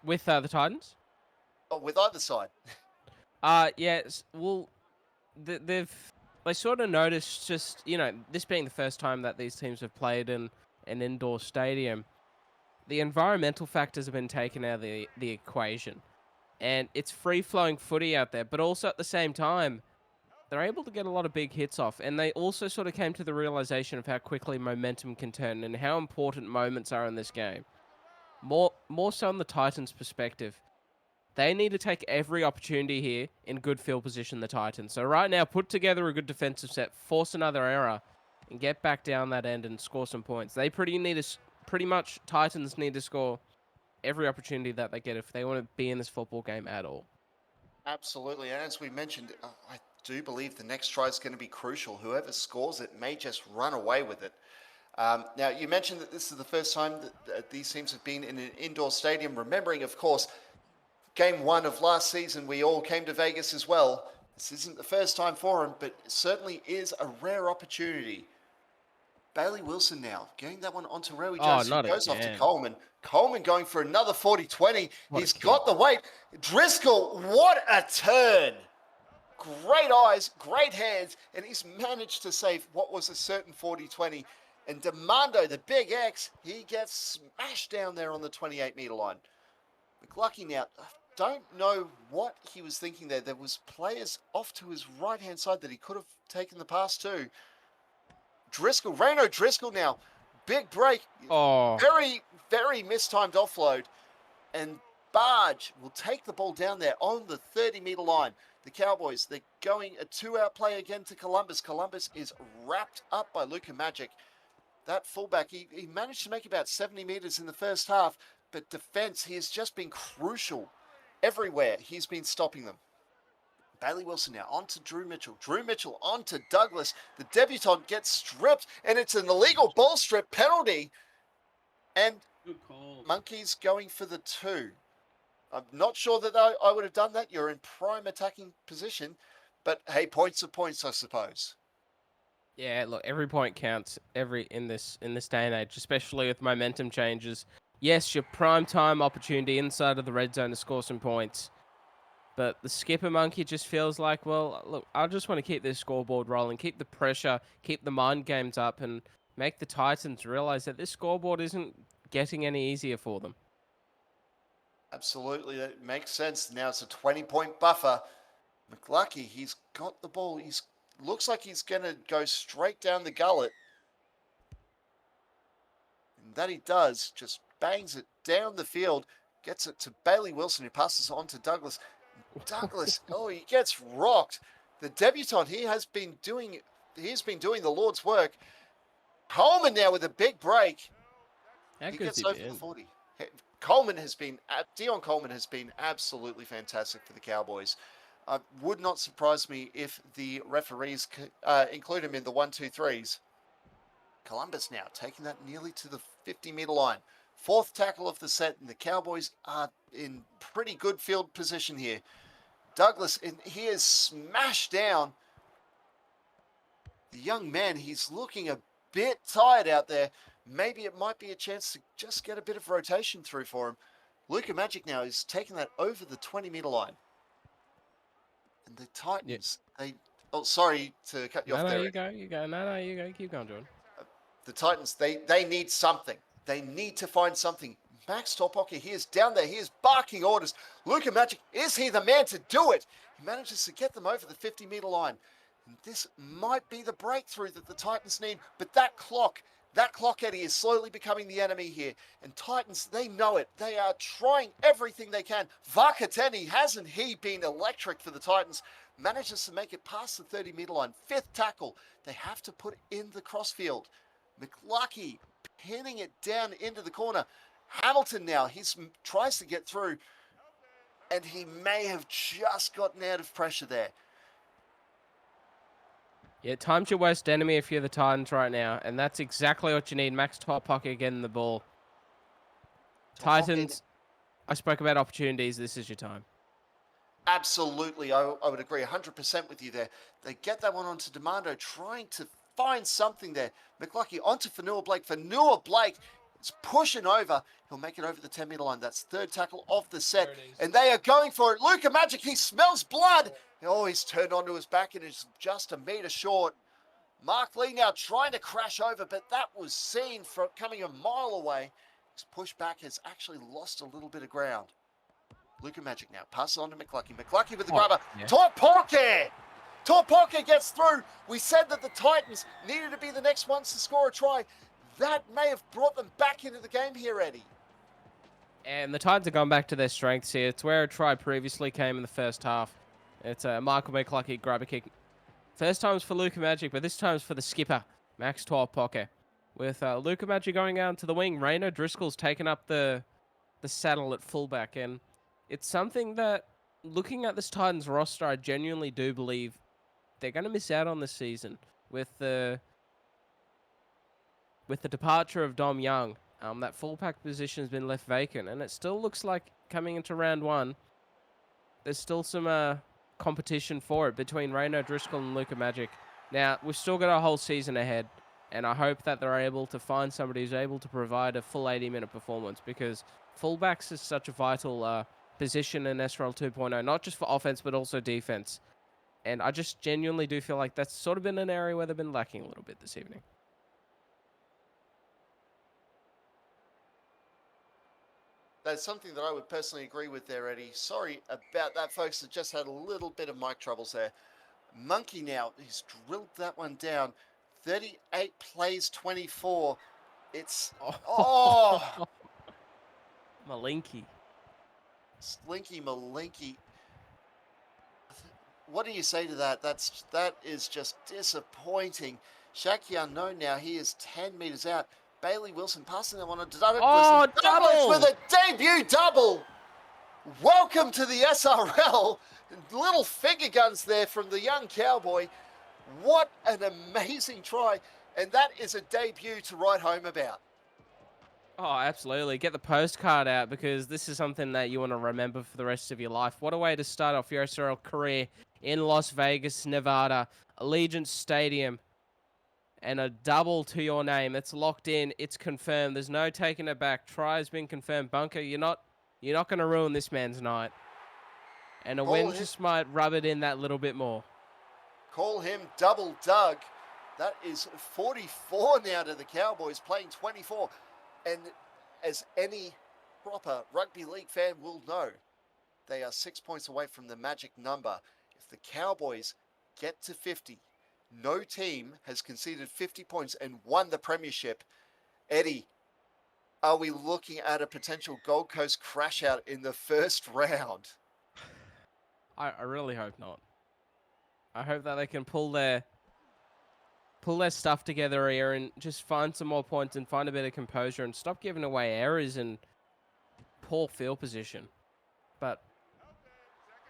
With the Titans? Oh, with either side. Yes. Well, they sort of noticed, just, this being the first time that these teams have played in an indoor stadium, the environmental factors have been taken out of the equation. And it's free-flowing footy out there, but also at the same time, they're able to get a lot of big hits off. And they also sort of came to the realization of how quickly momentum can turn and how important moments are in this game. More so on the Titans' perspective. They need to take every opportunity here in good field position, the Titans. So right now, put together a good defensive set, force another error, and get back down that end and score some points. They pretty much Titans need to score every opportunity that they get if they want to be in this football game at all. Absolutely. And as we mentioned, I do believe the next try is going to be crucial. Whoever scores it may just run away with it. Now, you mentioned that this is the first time that these teams have been in an indoor stadium. Remembering, of course, Game 1 of last season, we all came to Vegas as well. This isn't the first time for him, but it certainly is a rare opportunity. Bailey Wilson now, getting that one onto Rowie Jones, who goes off to Coleman. Coleman going for another 40-20. He's got the weight. Driscoll, what a turn. Great eyes, great hands, and he's managed to save what was a certain 40-20. And Demando, the big X, he gets smashed down there on the 28-meter line. McLucky now, don't know what he was thinking there. There was players off to his right-hand side that he could have taken the pass to. Driscoll, Reno Driscoll now, big break. Oh. Very, very mistimed offload. And Barge will take the ball down there on the 30-meter line. The Cowboys, they're going a 2-out play again to Columbus. Columbus is wrapped up by Luka Magic. That fullback, he managed to make about 70 meters in the first half, but defense, he has just been crucial everywhere. He's been stopping them. Bailey Wilson now on to Drew Mitchell. Drew Mitchell on to Douglas. The debutant gets stripped, and it's an illegal ball strip penalty. And Monkey's going for the 2. I'm not sure that I would have done that. You're in prime attacking position. But, hey, points are points, I suppose. Yeah, look, every point counts. In this day and age, especially with momentum changes. Yes, your prime time opportunity inside of the red zone to score some points, but the skipper monkey just feels like, well, look, I just want to keep this scoreboard rolling, keep the pressure, keep the mind games up, and make the Titans realize that this scoreboard isn't getting any easier for them. Absolutely, that makes sense. Now it's a 20-point buffer. McLucky, he's got the ball. He's looks like he's going to go straight down the gullet. And that he does, just bangs it down the field, gets it to Bailey Wilson, who passes on to Douglas. Douglas, oh, he gets rocked. The debutant, he's been doing the Lord's work. Coleman now with a big break. How He good's gets he over been? the 40. Dion Coleman has been absolutely fantastic for the Cowboys. Would not surprise me if the referees include him in the 1-2-3s. Columbus now taking that nearly to the 50-meter line. Fourth tackle of the set, and the Cowboys are in pretty good field position here. Douglas, he is smashed down. The young man, he's looking a bit tired out there. Maybe it might be a chance to just get a bit of rotation through for him. Luka Magic now is taking that over the 20-meter line. And the Titans, oh, sorry to cut you off there. You go. No, you go. Keep going, Jordan. The Titans, they need something. They need to find something. Max Torpoka, he is down there. He is barking orders. Luka Magic, is he the man to do it? He manages to get them over the 50-meter line. And this might be the breakthrough that the Titans need. But that clock, Eddie, is slowly becoming the enemy here. And Titans, they know it. They are trying everything they can. Vakateni, hasn't he been electric for the Titans? Manages to make it past the 30-meter line. Fifth tackle. They have to put in the crossfield. McLucky pinning it down into the corner. Hamilton now, he tries to get through. And he may have just gotten out of pressure there. Yeah, time's your worst enemy if you're the Titans right now, and that's exactly what you need. Max Top Pocket getting the ball. Titans, I spoke about opportunities. This is your time. Absolutely, I would agree 100% with you there. They get that one onto Demando, trying to find something there. McLucky onto Fanua Blake. Fanua Blake is pushing over. He'll make it over the 10-meter line. That's third tackle of the set. And they are going for it. Luka Magic, he smells blood. Oh, he's turned onto his back and is just a meter short. Mark Lee now trying to crash over, but that was seen from coming a mile away. His pushback has actually lost a little bit of ground. Luka Magic now passes on to McLucky. McLucky with the grabber. Yeah. Torpoke gets through. We said that the Titans needed to be the next ones to score a try. That may have brought them back into the game here, Eddie. And the Titans are going back to their strengths here. It's where a try previously came in the first half. It's a Michael McLucky grabber kick. First time's for Luka Magic, but this time's for the skipper, Max Torpoke. With Luka Magic going out to the wing, Rayno Driscoll's taken up the saddle at fullback, and it's something that, looking at this Titans roster, I genuinely do believe they're going to miss out on this season with the departure of Dom Young. That fullback position has been left vacant, and it still looks like coming into round one, there's still some competition for it between Rayno Driscoll and Luka Magic. Now, we've still got a whole season ahead, and I hope that they're able to find somebody who's able to provide a full 80-minute performance, because fullbacks is such a vital position in SRL 2.0, not just for offense, but also defense. And I just genuinely do feel like that's sort of been an area where they've been lacking a little bit this evening. That's something that I would personally agree with there, Eddie. Sorry about that, folks. I just had a little bit of mic troubles there. Monkey now, he's drilled that one down. 38 plays 24. It's, Malinky. Slinky Malinky. What do you say to that? That is just disappointing. Shaki Unknown now, he is 10 meters out. Bailey Wilson passing that one on to Douglas. Oh, double! With a debut double. Welcome to the SRL. Little finger guns there from the young Cowboy. What an amazing try. And that is a debut to write home about. Oh, absolutely. Get the postcard out, because this is something that you want to remember for the rest of your life. What a way to start off your SRL career in Las Vegas, Nevada, Allegiant Stadium. and a double to your name. It's locked in. It's confirmed. There's no taking it back. Try has been confirmed. Bunker, you're not going to ruin this man's night. And a Call win him, just might rub it in that little bit more. call him Double Doug. That is 44 now to the Cowboys, playing 24. And as any proper rugby league fan will know, they are 6 points away from the magic number. If the Cowboys get to 50, no team has conceded 50 points and won the premiership. Eddie, are we looking at a potential Gold Coast crash out in the first round? I really hope not. I hope that they can pull their stuff together here and just find some more points and find a bit of composure and stop giving away errors and poor field position. But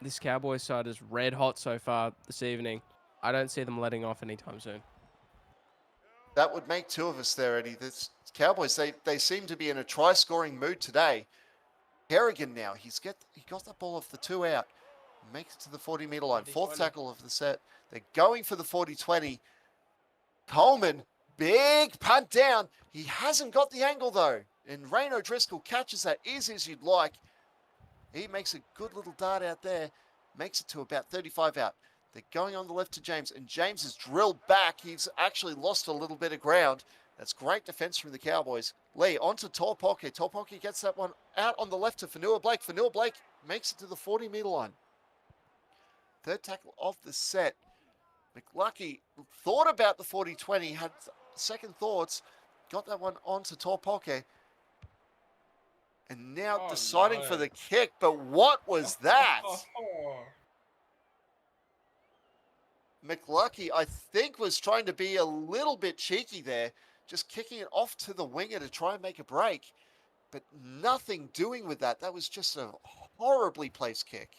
this Cowboys side is red hot so far this evening. I don't see them letting off anytime soon. That would make two of us there, Eddie. The Cowboys, they seem to be in a try-scoring mood today. Kerrigan now, he got that ball off the 2 out. Makes it to the 40-meter line. 40-20. Fourth tackle of the set. They're going for the 40-20. Coleman, big punt down. He hasn't got the angle, though. And Rain O'Driscoll catches that easy as you'd like. He makes a good little dart out there. Makes it to about 35 out. They're going on the left to James. And James is drilled back. He's actually lost a little bit of ground. That's great defense from the Cowboys. Lee, on to Torpoke. Torpoke gets that one out on the left to Fanua Blake. Fanua Blake makes it to the 40-meter line. Third tackle of the set. McLucky thought about the 40-20, had second thoughts, got that one onto Torpoke. And now deciding for the kick, but what was that? McLucky, I think, was trying to be a little bit cheeky there, just kicking it off to the winger to try and make a break, but nothing doing with that. That was just a horribly placed kick.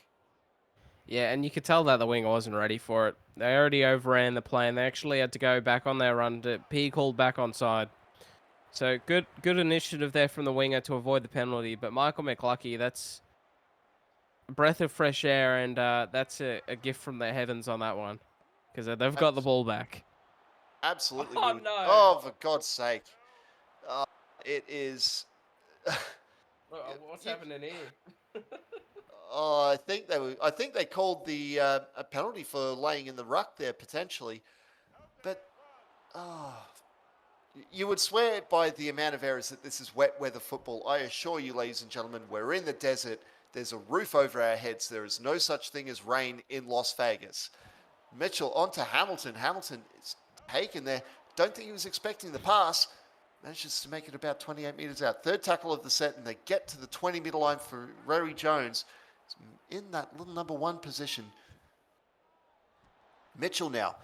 Yeah, and you could tell that the winger wasn't ready for it. They already overran the play, and they actually had to go back on their run to be called back onside. So good initiative there from the winger to avoid the penalty. But Michael McLucky, that's a breath of fresh air, and that's a gift from the heavens on that one. Because they've got the ball back. Absolutely. Oh, no. Oh, for God's sake. It is... What's happening here? I think they called the a penalty for laying in the ruck there potentially, but you would swear by the amount of errors that this is wet weather football. I assure you, ladies and gentlemen, we're in the desert. There's a roof over our heads. There is no such thing as rain in Las Vegas. Mitchell onto Hamilton. Hamilton is taken there. Don't think he was expecting the pass. Manages to make it about 28 meters out. Third tackle of the set, and they get to the 20-meter line for Rory Jones. In that little number 1 position. Mitchell now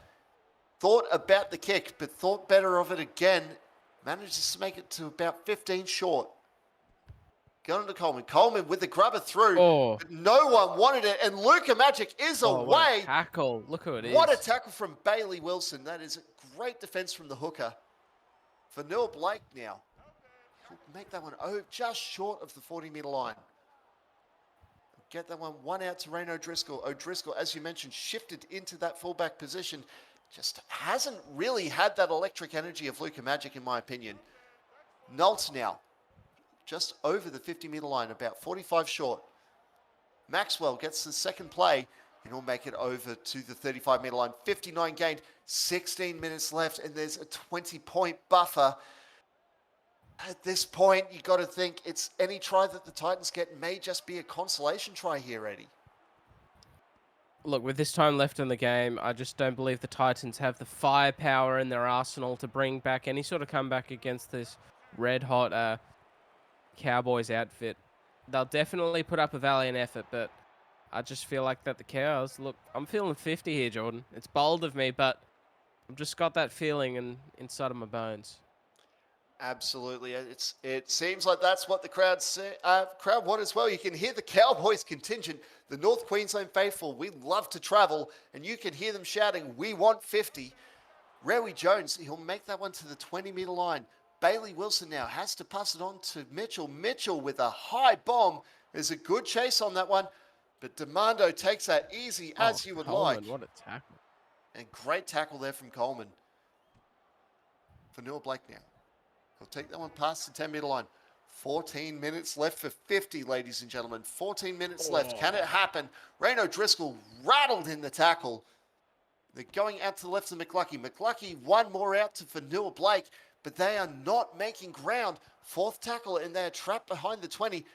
thought about the kick, but thought better of it again. Manages to make it to about 15 short. Going to Coleman. Coleman with the grubber through. Oh. But no one wanted it, and Luka Magic is away. What a tackle. Look who it is. What a tackle from Bailey Wilson. That is a great defense from the hooker. For Neil Blake now. He'll make that one just short of the 40-meter line. Get that one out to Rain O'Driscoll. O'Driscoll, as you mentioned, shifted into that fullback position. Just hasn't really had that electric energy of Luka Magic, in my opinion. Nolts now, just over the 50-meter line, about 45 short. Maxwell gets the second play, and he'll make it over to the 35-meter line. 59 gained, 16 minutes left, and there's a 20-point buffer. At this point, you got to think it's any try that the Titans get may just be a consolation try here, Eddie. Look, with this time left in the game, I just don't believe the Titans have the firepower in their arsenal to bring back any sort of comeback against this red-hot Cowboys outfit. They'll definitely put up a valiant effort, but I just feel like that the Cows... Look, I'm feeling 50 here, Jordan. It's bold of me, but I've just got that feeling inside of my bones. Absolutely. It seems like that's what the crowd want as well. You can hear the Cowboys contingent, the North Queensland faithful. We love to travel, and you can hear them shouting, "We want 50." Rowie Jones, he'll make that one to the 20-meter line. Bailey Wilson now has to pass it on to Mitchell. Mitchell with a high bomb. There's a good chase on that one, but Demando takes that easy as you would Coleman, like. What a tackle. And great tackle there from Coleman. Vanilla Blake now. He'll take that one past the 10-meter line. 14 minutes left for 50, ladies and gentlemen. 14 minutes left. Can it happen? Rain O'Driscoll rattled in the tackle. They're going out to the left of McLucky. McLucky, one more out to Vanilla Blake, but they are not making ground. Fourth tackle, and they're trapped behind the 20.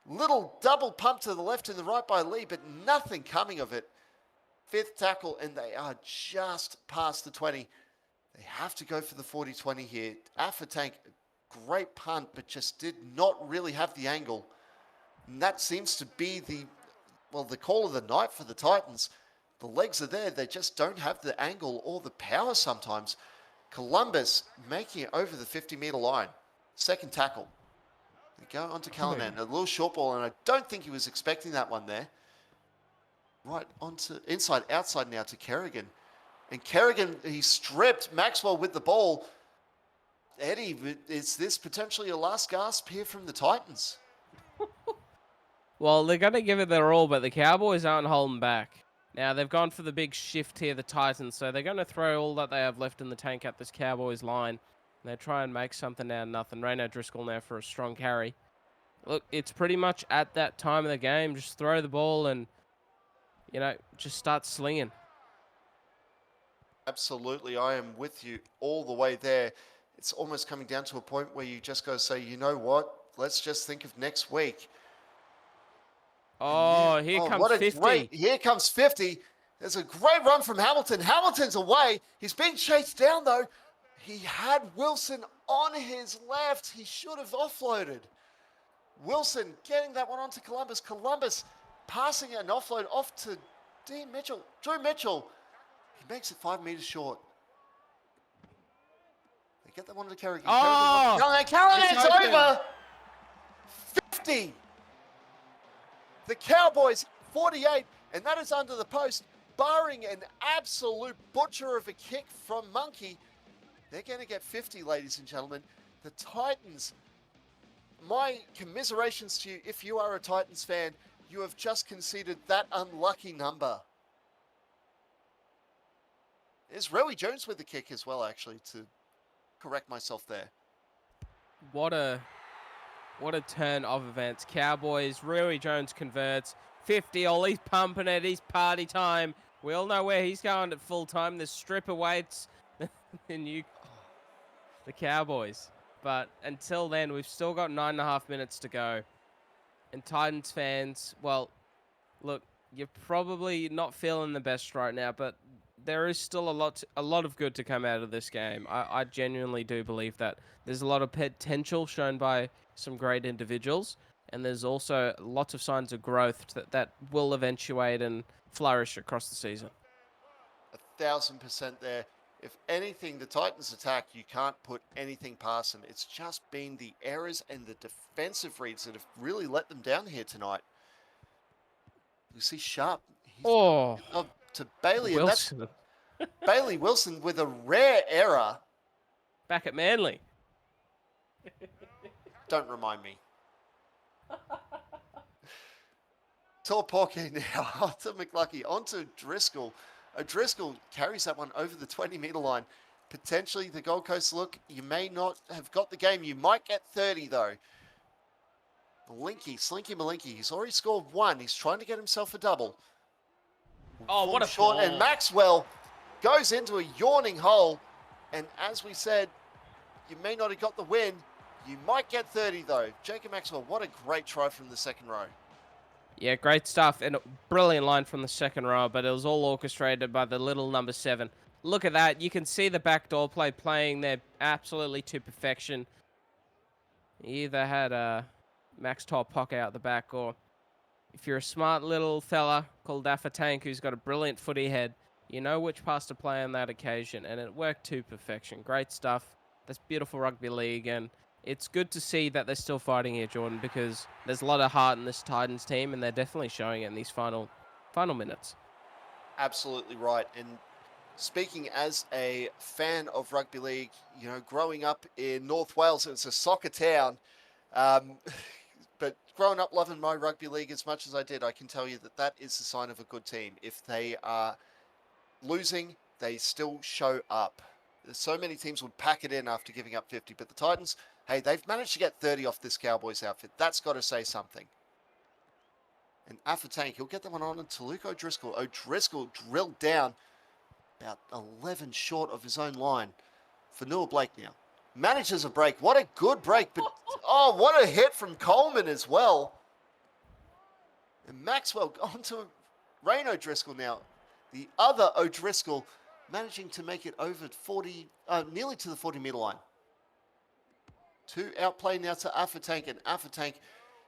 Little double pump to the left and the right by Lee, but nothing coming of it. Fifth tackle, and they are just past the 20. They have to go for the 40-20 here. Tank, great punt, but just did not really have the angle. And that seems to be the call of the night for the Titans. The legs are there. They just don't have the angle or the power sometimes. Columbus making it over the 50-meter line. Second tackle. They go on to Callanan. A little short ball, and I don't think he was expecting that one there. Right onto inside, outside now to Kerrigan. And Kerrigan, he stripped Maxwell with the ball. Eddie, is this potentially a last gasp here from the Titans? Well, they're going to give it their all, but the Cowboys aren't holding back. Now, they've gone for the big shift here, the Titans, so they're going to throw all that they have left in the tank at this Cowboys line. They try and make something out of nothing. Rain O'Driscoll now for a strong carry. Look, it's pretty much at that time of the game. Just throw the ball and, just start slinging. Absolutely, I am with you all the way there. It's almost coming down to a point where you just got to say, you know what? Let's just think of next week. Oh, here comes 50. Here comes 50. There's a great run from Hamilton. Hamilton's away. He's being chased down, though. He had Wilson on his left. He should have offloaded. Wilson getting that one onto Columbus. Columbus passing an offload off to Dean Mitchell. Drew Mitchell. He makes it 5 meters short. They get that one to Kerrigan. Oh! Callahan's over. 50. The Cowboys, 48, and that is under the post, barring an absolute butcher of a kick from Monkey. They're going to get 50, ladies and gentlemen. The Titans, my commiserations to you, if you are a Titans fan, you have just conceded that unlucky number. There's Rowie Jones with the kick as well, actually, to correct myself there. What a turn of events. Cowboys, Rowie Jones converts. 50, he's pumping it. He's party time. We all know where he's going at full time. The strip awaits the Cowboys. But until then, we've still got 9.5 minutes to go. And Titans fans, well, look, you're probably not feeling the best right now, but there is still a lot of good to come out of this game. I genuinely do believe that. There's a lot of potential shown by some great individuals, and there's also lots of signs of growth that will eventuate and flourish across the season. 1,000% there. If anything, the Titans attack, you can't put anything past them. It's just been the errors and the defensive reads that have really let them down here tonight. You see Sharp. To Bailey. Wilson. And that's Bailey Wilson with a rare error. Back at Manly. Don't remind me. Torporke now onto McLucky, onto Driscoll. Driscoll carries that one over the 20-meter line. Potentially the Gold Coast look. You may not have got the game. You might get 30, though. Slinky Malinky. He's already scored one. He's trying to get himself a double. Oh, what a short. ball. And Maxwell goes into a yawning hole. And as we said, you may not have got the win. You might get 30, though. Jacob Maxwell, what a great try from the second row. Yeah, great stuff. And a brilliant line from the second row, but it was all orchestrated by the little number 7. Look at that. You can see the backdoor play playing there absolutely to perfection. He either had Max Torpock out the back, or if you're a smart little fella called Tank who's got a brilliant footy head, you know which pass to play on that occasion, and it worked to perfection. Great stuff. That's beautiful rugby league, and it's good to see that they're still fighting here, Jordan, because there's a lot of heart in this Titans team, and they're definitely showing it in these final minutes. Absolutely right. And speaking as a fan of rugby league, growing up in North Wales, it's a soccer town. But growing up loving my rugby league as much as I did, I can tell you that is the sign of a good team. If they are losing, they still show up. So many teams would pack it in after giving up 50. But the Titans, hey, they've managed to get 30 off this Cowboys outfit. That's got to say something. And Afatank, he'll get that one on to Luke O'Driscoll. O'Driscoll drilled down about 11 short of his own line for Noah Blake now. Manages a break. What a good break. But, oh, what a hit from Coleman as well. And Maxwell on to Rain O'Driscoll now. The other O'Driscoll managing to make it over 40, nearly to the 40-meter line. Two outplay now to Afatank, and Afatank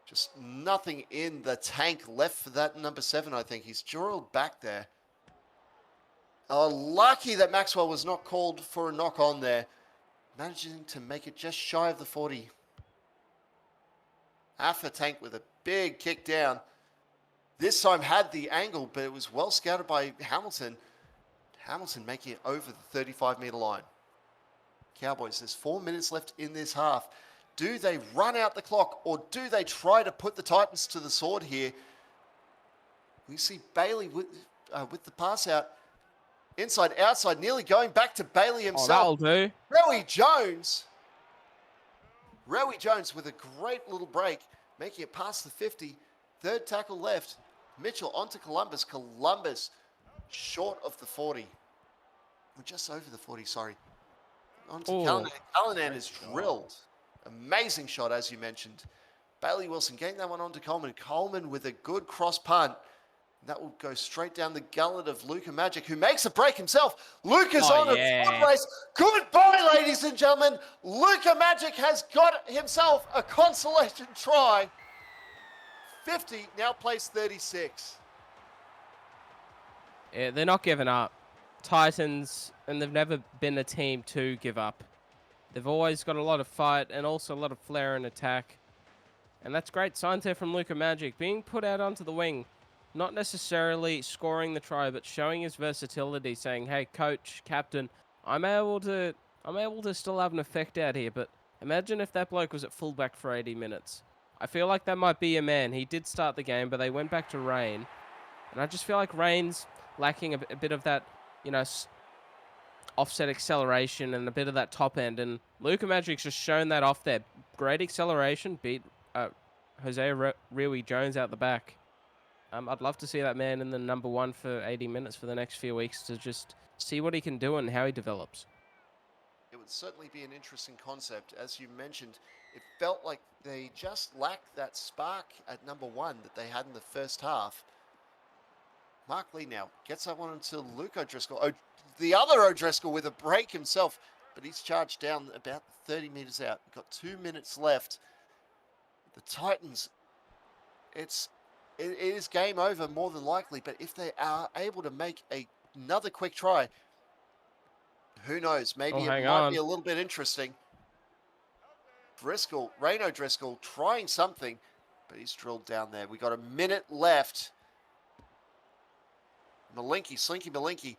just nothing in the tank left for that number 7, I think. He's drilled back there. Oh, lucky that Maxwell was not called for a knock on there. Managing to make it just shy of the 40. Afatank with a big kick down. This time had the angle, but it was well scouted by Hamilton. Hamilton making it over the 35-meter line. Cowboys, there's 4 minutes left in this half. Do they run out the clock, or do they try to put the Titans to the sword here? We see Bailey with the pass out. Inside, outside, nearly going back to Bailey himself. Oh, that'll do. Rowie Jones. Rowie Jones with a great little break, making it past the 50. Third tackle left. Mitchell onto Columbus. Columbus short of the 40. Or just over the 40, sorry. Onto Callanan. Callanan is drilled. Amazing shot, as you mentioned. Bailey Wilson getting that one onto Coleman. Coleman with a good cross punt. That will go straight down the gullet of Luka Magic, who makes a break himself. Luka's on a foot race. Goodbye, ladies and gentlemen. Luka Magic has got himself a consolation try. 50, now plays 36. Yeah, they're not giving up. Titans, and they've never been a team to give up. They've always got a lot of fight and also a lot of flair and attack. And that's great signs there from Luka Magic, being put out onto the wing. Not necessarily scoring the try, but showing his versatility, saying, hey, coach, captain, I'm able to still have an effect out here, but imagine if that bloke was at fullback for 80 minutes. I feel like that might be a man. He did start the game, but they went back to Rain. And I just feel like Rain's lacking a bit of that, offset acceleration and a bit of that top end. And Luka Magic's just shown that off there. Great acceleration, beat Jose Rowie Jones out the back. I'd love to see that man in the number 1 for 80 minutes for the next few weeks to just see what he can do and how he develops. It would certainly be an interesting concept. As you mentioned, it felt like they just lacked that spark at number 1 that they had in the first half. Mark Lee now gets that one into Luke O'Driscoll. The other O'Driscoll with a break himself, but he's charged down about 30 meters out. We've got 2 minutes left. The Titans, it is game over more than likely, but if they are able to make another quick try, who knows? Maybe it might be a little bit interesting. Rain O'Driscoll trying something, but he's drilled down there. We got a minute left. Slinky Malinky,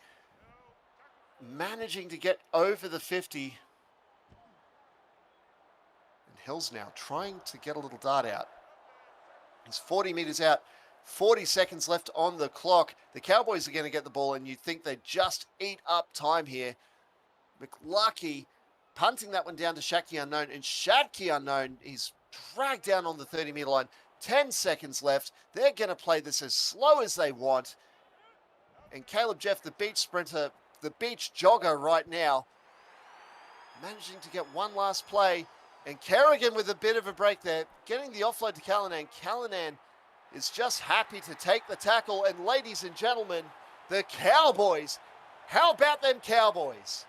managing to get over the 50. And Hills now trying to get a little dart out. He's 40 meters out, 40 seconds left on the clock. The Cowboys are going to get the ball, and you think they just eat up time here. McLucky punting that one down to Shaki Unknown, and Shadki Unknown, he's dragged down on the 30-meter line. 10 seconds left. They're going to play this as slow as they want. And Caleb Jeff, the beach sprinter, the beach jogger right now, managing to get one last play. And Kerrigan with a bit of a break there, getting the offload to Callanan. Callanan is just happy to take the tackle. And ladies and gentlemen, the Cowboys. How about them Cowboys?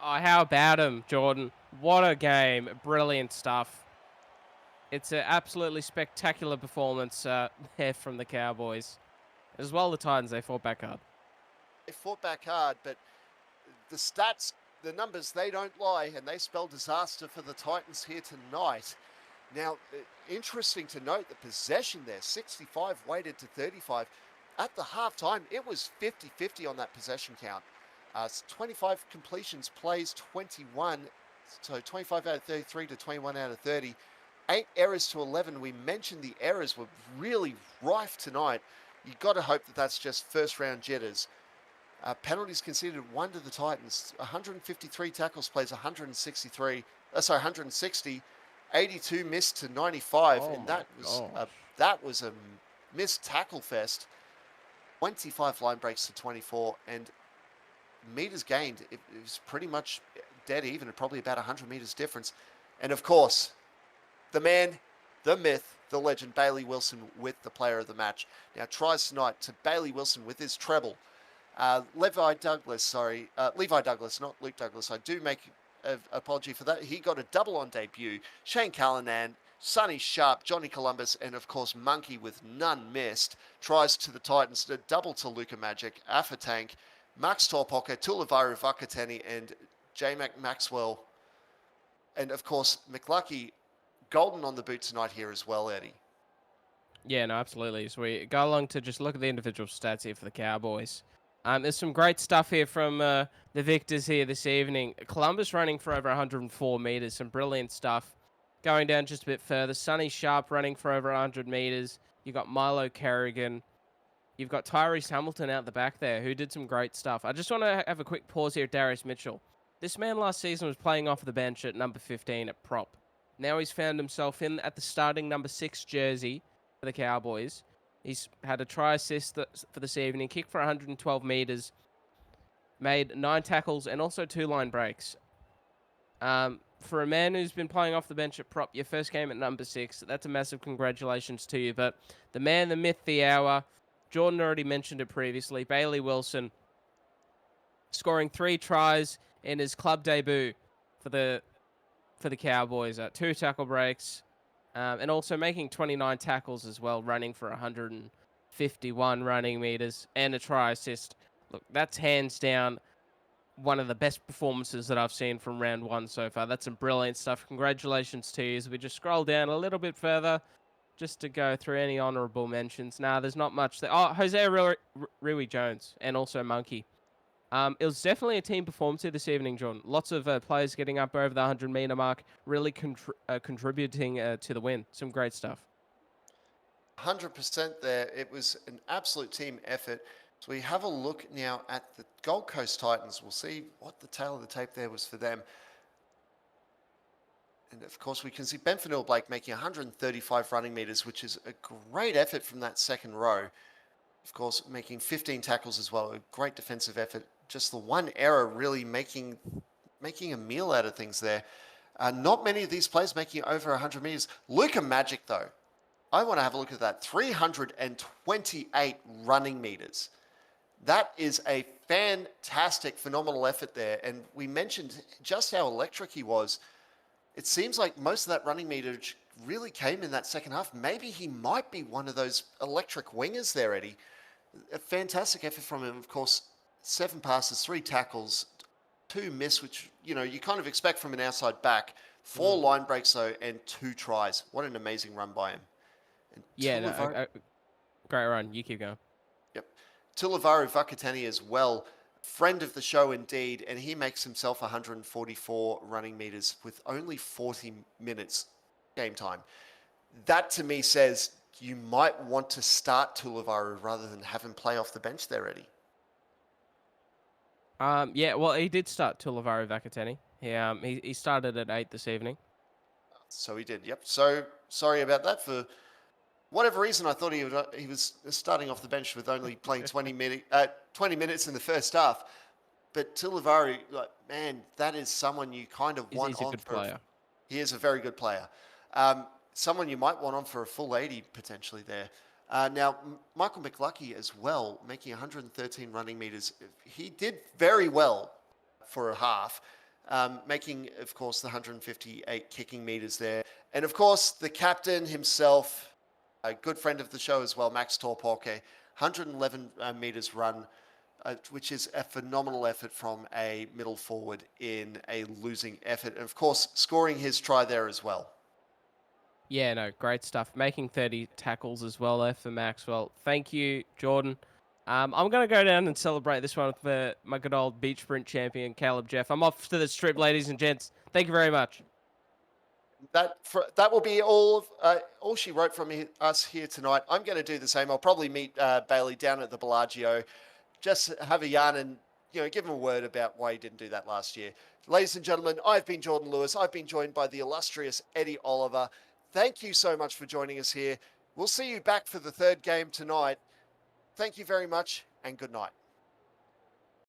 Oh, how about him, Jordan? What a game. Brilliant stuff. It's an absolutely spectacular performance there from the Cowboys. As well, the Titans, they fought back hard. They fought back hard, but the stats, the numbers, they don't lie, and they spell disaster for the Titans here tonight. Now, interesting to note the possession there, 65 weighted to 35. At the halftime, it was 50-50 on that possession count. 25 completions, plays 21, so 25 out of 33 to 21 out of 30. 8 errors to 11. We mentioned the errors were really rife tonight. You've got to hope that that's just first-round jitters. Penalties conceded 1 to the Titans. 153 tackles plays, 160. 82 missed to 95, Oh and my gosh. that was a missed tackle fest. 25 line breaks to 24, and meters gained. It was pretty much dead even, at probably about 100 meters difference. And of course, the man, the myth, the legend, Bailey Wilson with the player of the match. Now tries tonight to Bailey Wilson with his treble. Levi Douglas, not Luke Douglas. I do make an apology for that. He got a double on debut. Shane Callanan, Sonny Sharp, Johnny Columbus, and of course Monkey with none missed. Tries to the Titans, a double to Luka Magic, Afa Tank, Max Torpoka, Tulivaru Vakateni, and J-Mac Maxwell. And of course, McLucky, golden on the boot tonight here as well, Eddie. Yeah, no, absolutely. So we go along to just look at the individual stats here for the Cowboys. There's some great stuff here from the victors here this evening. Columbus running for over 104 meters. Some brilliant stuff. Going down just a bit further, Sonny Sharp running for over 100 meters. You've got Milo Kerrigan. You've got Tyrese Hamilton out the back there, who did some great stuff. I just want to have a quick pause here at Darius Mitchell. This man last season was playing off the bench at number 15 at prop. Now he's found himself in at the starting number 6 jersey for the Cowboys. He's had a try assist for this evening, kicked for 112 meters, made 9 tackles and also 2 line breaks. For a man who's been playing off the bench at prop, your first game at number 6, that's a massive congratulations to you. But the man, the myth, the hour, Jordan already mentioned it previously, Bailey Wilson, scoring 3 tries in his club debut for the Cowboys, 2 tackle breaks, and also making 29 tackles as well, running for 151 running meters and a try assist. Look, that's hands down one of the best performances that I've seen from round 1 so far. That's some brilliant stuff. Congratulations to you. As we just scroll down a little bit further, just to go through any honourable mentions. Nah, there's not much there. Oh, Jose Rui Jones and also Monkey. It was definitely a team performance here this evening, John. Lots of players getting up over the 100-meter mark, really contributing to the win. Some great stuff. 100% there. It was an absolute team effort. So we have a look now at the Gold Coast Titans. We'll see what the tail of the tape there was for them. And of course, we can see Ben Fanil-Blake making 135 running meters, which is a great effort from that second row. Of course, making 15 tackles as well. A great defensive effort. Just the one error really making a meal out of things there. Not many of these players making over 100 meters. Luka Magic, though, I want to have a look at that. 328 running meters. That is a fantastic, phenomenal effort there. And we mentioned just how electric he was. It seems like most of that running meterage really came in that second half. Maybe he might be one of those electric wingers there, Eddie. A fantastic effort from him, of course. 7 passes, 3 tackles, 2 miss, which, you kind of expect from an outside back. 4 line breaks, though, and 2 tries. What an amazing run by him. And Yeah, great run. You keep going. Yep. Tulivaru Vakateni as well. Friend of the show indeed, and he makes himself 144 running meters with only 40 minutes game time. That to me says you might want to start Tulivaru rather than have him play off the bench there, Eddie. Yeah, well, he did start Tulivaru Vakateni. He started at 8 this evening. So he did, yep. So sorry about that. For whatever reason, I thought he was starting off the bench with only playing 20 minutes in the first half. But Tulivaru, man, that is someone you kind of want on. He's a good player. He is a very good player. Someone you might want on for a full 80 potentially there. Now, Michael McLucky as well, making 113 running meters. He did very well for a half, making, of course, the 158 kicking meters there. And, of course, the captain himself, a good friend of the show as well, Max Torpoke, 111 meters run, which is a phenomenal effort from a middle forward in a losing effort. And, of course, scoring his try there as well. Yeah, no, great stuff. Making 30 tackles as well there for Maxwell. Thank you, Jordan. I'm going to go down and celebrate this one with my good old beach sprint champion, Caleb Jeff. I'm off to the strip, ladies and gents. Thank you very much. That will be all she wrote from us here tonight. I'm going to do the same. I'll probably meet Bailey down at the Bellagio. just have a yarn and, give him a word about why he didn't do that last year. Ladies and gentlemen, I've been Jordan Lewis. I've been joined by the illustrious Eddie Oliver. Thank you so much for joining us here. We'll see you back for the third game tonight. Thank you very much and good night.